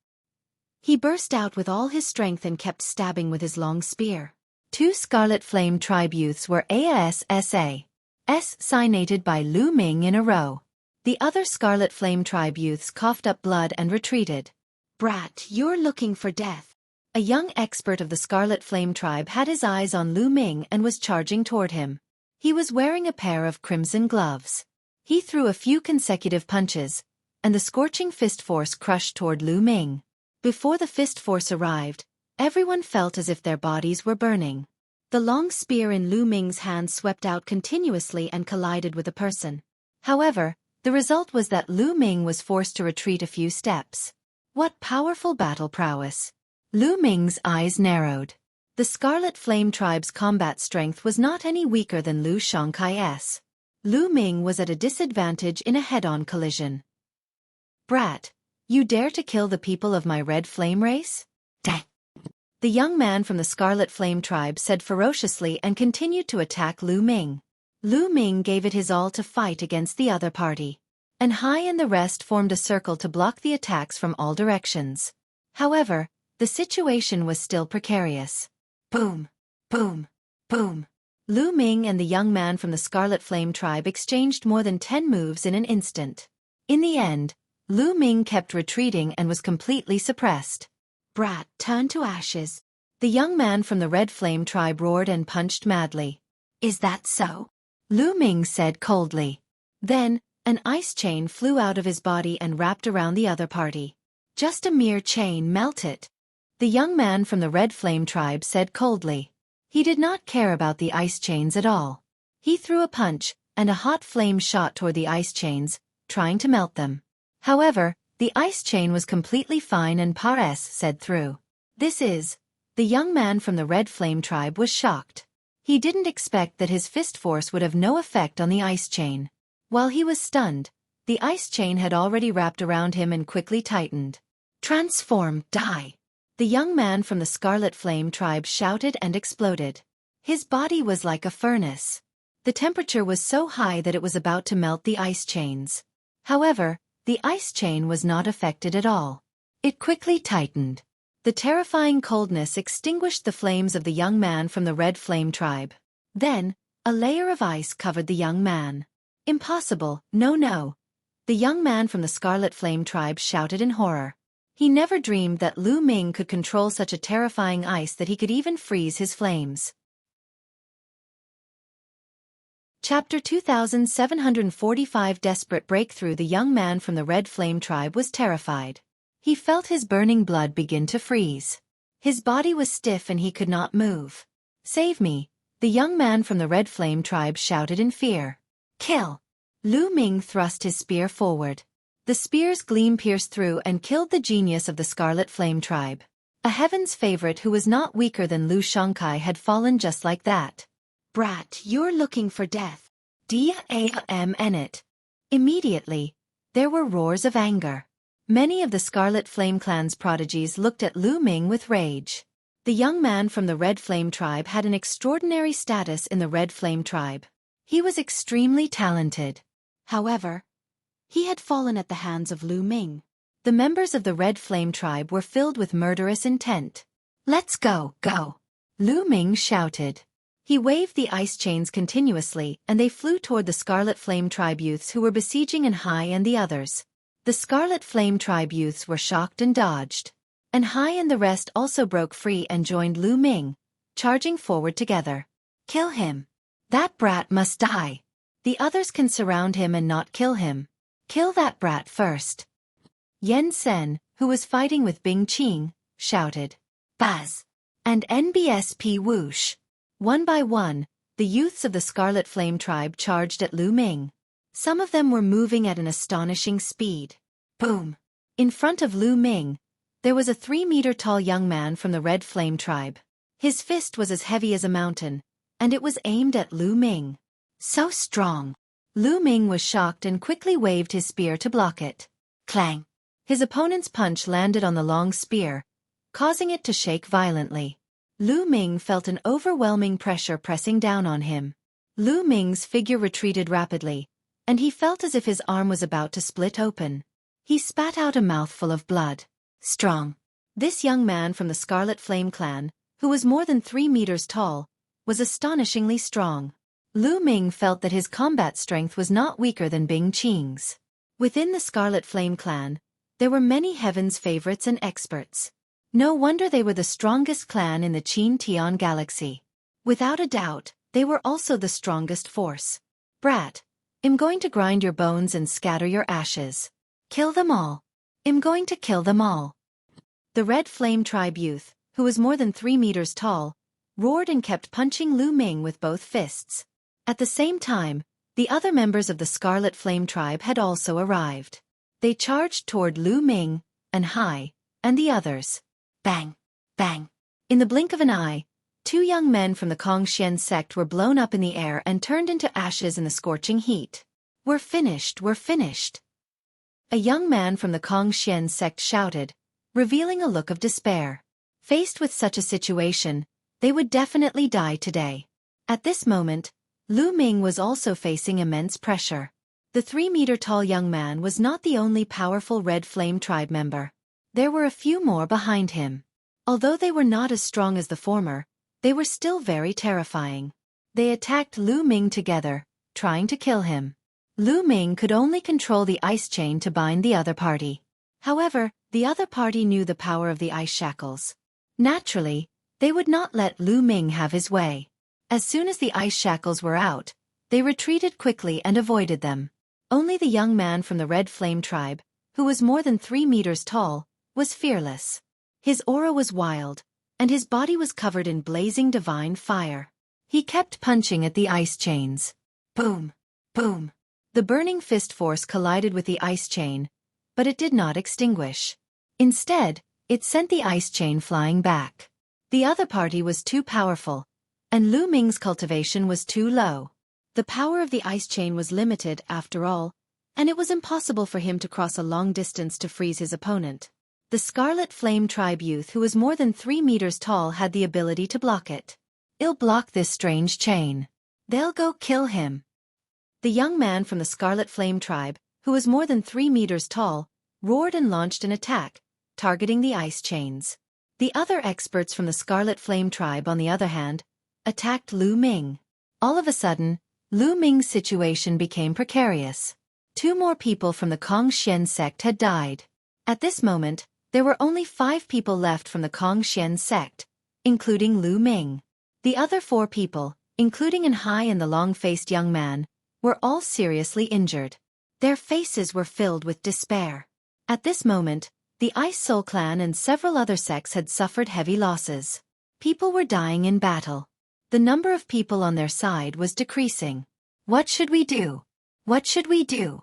He burst out with all his strength and kept stabbing with his long spear. Two Scarlet Flame tribe youths were assassinated by Lu Ming in a row. The other Scarlet Flame tribe youths coughed up blood and retreated. "Brat, you're looking for death." A young expert of the Scarlet Flame tribe had his eyes on Lu Ming and was charging toward him. He was wearing a pair of crimson gloves. He threw a few consecutive punches, and the scorching fist force crushed toward Lu Ming. Before the fist force arrived, everyone felt as if their bodies were burning. The long spear in Lu Ming's hand swept out continuously and collided with a person. However, the result was that Lu Ming was forced to retreat a few steps. What powerful battle prowess! Lu Ming's eyes narrowed. The Scarlet Flame tribe's combat strength was not any weaker than Lu Xueqi's. Lu Ming was at a disadvantage in a head-on collision. "Brat, you dare to kill the people of my Red Flame race?" The young man from the Scarlet Flame tribe said ferociously and continued to attack Lu Ming. Lu Ming gave it his all to fight against the other party. And Hai and the rest formed a circle to block the attacks from all directions. However, the situation was still precarious. Boom! Boom! Boom! Lu Ming and the young man from the Scarlet Flame tribe exchanged more than 10 moves in an instant. In the end, Lu Ming kept retreating and was completely suppressed. "Brat, turn to ashes." The young man from the Red Flame tribe roared and punched madly. "Is that so?" Lu Ming said coldly. Then, an ice chain flew out of his body and wrapped around the other party. "Just a mere chain, melt it." The young man from the Red Flame tribe said coldly. He did not care about the ice chains at all. He threw a punch, and a hot flame shot toward the ice chains, trying to melt them. However, the ice chain was completely fine and Pares said through. The young man from the Red Flame tribe was shocked. He didn't expect that his fist force would have no effect on the ice chain. While he was stunned, the ice chain had already wrapped around him and quickly tightened. "Transform, die!" The young man from the Scarlet Flame tribe shouted and exploded. His body was like a furnace. The temperature was so high that it was about to melt the ice chains. However, the ice chain was not affected at all. It quickly tightened. The terrifying coldness extinguished the flames of the young man from the Red Flame tribe. Then, a layer of ice covered the young man. "Impossible, no." The young man from the Scarlet Flame tribe shouted in horror. He never dreamed that Lu Ming could control such a terrifying ice that he could even freeze his flames. Chapter 2745 Desperate Breakthrough. The young man from the Red Flame tribe was terrified. He felt his burning blood begin to freeze. His body was stiff and he could not move. "Save me!" the young man from the Red Flame tribe shouted in fear. "Kill!" Lu Ming thrust his spear forward. The spear's gleam pierced through and killed the genius of the Scarlet Flame tribe. A heaven's favorite who was not weaker than Lu Xueqi had fallen just like that. "Brat, you're looking for death." D-A-M-N-it. Immediately, there were roars of anger. Many of the Scarlet Flame clan's prodigies looked at Lu Ming with rage. The young man from the Red Flame tribe had an extraordinary status in the Red Flame tribe. He was extremely talented. However, he had fallen at the hands of Lu Ming. The members of the Red Flame tribe were filled with murderous intent. "Let's go!" Lu Ming shouted. He waved the ice chains continuously and they flew toward the Scarlet Flame tribe youths who were besieging Hai and the others. The Scarlet Flame tribe youths were shocked and dodged. And Hai and the rest also broke free and joined Lu Ming, charging forward together. "Kill him! That brat must die! The others can surround him and not kill him. Kill that brat first." Yen Sen, who was fighting with Bing Qing, shouted. "Buzz!" And NBSP whoosh. One by one, the youths of the Scarlet Flame tribe charged at Lu Ming. Some of them were moving at an astonishing speed. Boom! In front of Lu Ming, there was a 3-meter-tall young man from the Red Flame tribe. His fist was as heavy as a mountain, and it was aimed at Lu Ming. So strong! Lu Ming was shocked and quickly waved his spear to block it. Clang! His opponent's punch landed on the long spear, causing it to shake violently. Lu Ming felt an overwhelming pressure pressing down on him. Lu Ming's figure retreated rapidly, and he felt as if his arm was about to split open. He spat out a mouthful of blood. Strong! This young man from the Scarlet Flame clan, who was more than 3 meters tall, was astonishingly strong. Lu Ming felt that his combat strength was not weaker than Bing Qing's. Within the Scarlet Flame clan, there were many Heaven's favorites and experts. No wonder they were the strongest clan in the Qin Tian galaxy. Without a doubt, they were also the strongest force. Brat, I'm going to grind your bones and scatter your ashes. Kill them all. I'm going to kill them all. The Red Flame tribe youth, who was more than 3 meters tall, roared and kept punching Lu Ming with both fists. At the same time, the other members of the Scarlet Flame tribe had also arrived. They charged toward Lu Ming, and Hai, and the others. Bang! Bang! In the blink of an eye, 2 young men from the Kongxian sect were blown up in the air and turned into ashes in the scorching heat. We're finished, we're finished. A young man from the Kongxian sect shouted, revealing a look of despair. Faced with such a situation, they would definitely die today. At this moment, Lu Ming was also facing immense pressure. The 3-meter-tall young man was not the only powerful Red Flame tribe member. There were a few more behind him. Although they were not as strong as the former, they were still very terrifying. They attacked Lu Ming together, trying to kill him. Lu Ming could only control the ice chain to bind the other party. However, the other party knew the power of the ice shackles. Naturally, they would not let Lu Ming have his way. As soon as the ice shackles were out, they retreated quickly and avoided them. Only the young man from the Red Flame tribe, who was more than 3 meters tall, was fearless. His aura was wild, and his body was covered in blazing divine fire. He kept punching at the ice chains. Boom! Boom! The burning fist force collided with the ice chain, but it did not extinguish. Instead, it sent the ice chain flying back. The other party was too powerful, and Lu Ming's cultivation was too low. The power of the ice chain was limited, after all, and it was impossible for him to cross a long distance to freeze his opponent. The Scarlet Flame tribe youth who was more than 3 meters tall had the ability to block it. I'll block this strange chain. They'll go kill him. The young man from the Scarlet Flame tribe, who was more than 3 meters tall, roared and launched an attack, targeting the ice chains. The other experts from the Scarlet Flame tribe, on the other hand, attacked Lu Ming. All of a sudden, Lu Ming's situation became precarious. 2 more people from the Kongxian sect had died. At this moment, there were only 5 people left from the Kongxian sect, including Lu Ming. The other 4 people, including An Hai and the long-faced young man, were all seriously injured. Their faces were filled with despair. At this moment, the Ice Soul clan and several other sects had suffered heavy losses. People were dying in battle. The number of people on their side was decreasing. What should we do? What should we do?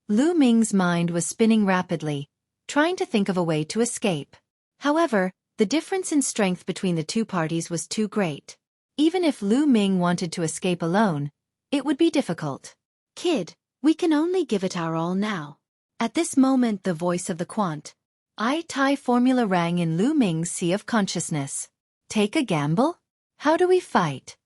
Lu Ming's mind was spinning rapidly, trying to think of a way to escape. However, the difference in strength between the 2 parties was too great. Even if Lu Ming wanted to escape alone, it would be difficult. Kid, we can only give it our all now. At this moment the voice of the Quant Tai formula rang in Lu Ming's sea of consciousness. Take a gamble? How do we fight?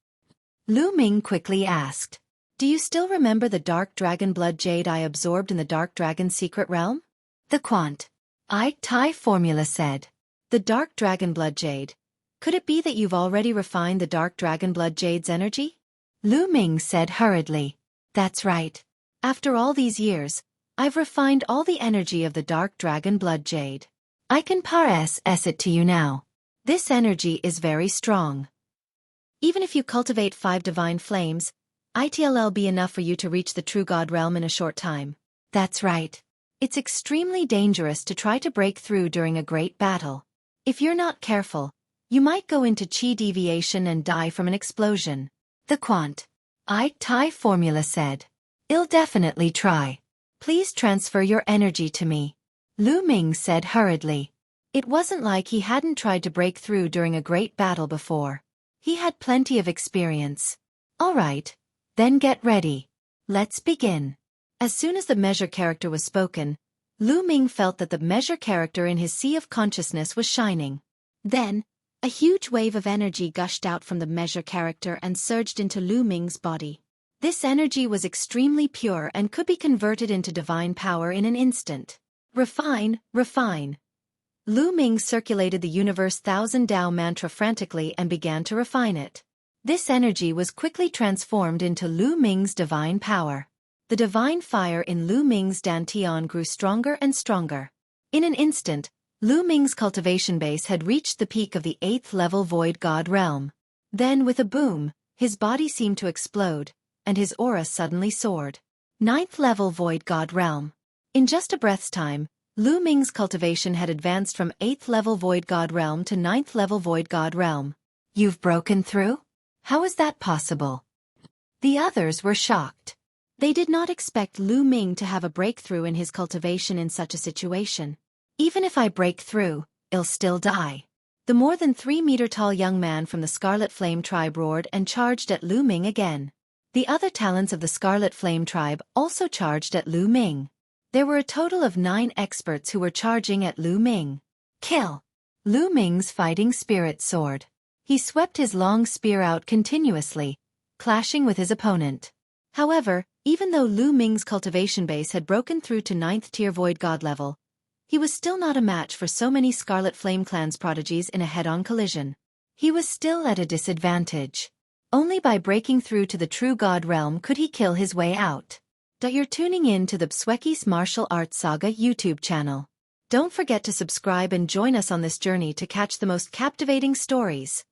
Lu Ming quickly asked. Do you still remember the Dark Dragon Blood Jade I absorbed in the Dark Dragon's secret realm? The Quant Tai formula said. The Dark Dragon Blood Jade. Could it be that you've already refined the Dark Dragon Blood Jade's energy? Lu Ming said hurriedly. That's right. After all these years, I've refined all the energy of the Dark Dragon Blood Jade. I can pass it to you now. This energy is very strong. Even if you cultivate 5 divine flames, it'll be enough for you to reach the true God realm in a short time. That's right. It's extremely dangerous to try to break through during a great battle. If you're not careful, you might go into chi deviation and die from an explosion. The Quant Tai formula said. I'll definitely try. Please transfer your energy to me. Lu Ming said hurriedly. It wasn't like he hadn't tried to break through during a great battle before. He had plenty of experience. All right, then get ready. Let's begin. As soon as the measure character was spoken, Lu Ming felt that the measure character in his sea of consciousness was shining. Then, a huge wave of energy gushed out from the measure character and surged into Lu Ming's body. This energy was extremely pure and could be converted into divine power in an instant. Refine, refine. Lu Ming circulated the universe thousand Tao mantra frantically and began to refine it. This energy was quickly transformed into Lu Ming's divine power. The divine fire in Lu Ming's dantian grew stronger and stronger. In an instant, Lu Ming's cultivation base had reached the peak of the 8th level Void God realm. Then with a boom, his body seemed to explode, and his aura suddenly soared. 9th level Void God realm. In just a breath's time, Lu Ming's cultivation had advanced from 8th level Void God realm to 9th level Void God realm. You've broken through? How is that possible? The others were shocked. They did not expect Lu Ming to have a breakthrough in his cultivation in such a situation. Even if I break through, I'll still die. The more than 3-meter-tall young man from the Scarlet Flame tribe roared and charged at Lu Ming again. The other talents of the Scarlet Flame tribe also charged at Lu Ming. There were a total of 9 experts who were charging at Lu Ming. Kill! Lu Ming's fighting spirit soared. He swept his long spear out continuously, clashing with his opponent. However, even though Lu Ming's cultivation base had broken through to 9th tier Void God level, he was still not a match for so many Scarlet Flame clan's prodigies in a head-on collision. He was still at a disadvantage. Only by breaking through to the true God realm could he kill his way out. You're tuning in to the Xueqi's Martial Arts Saga YouTube channel. Don't forget to subscribe and join us on this journey to catch the most captivating stories.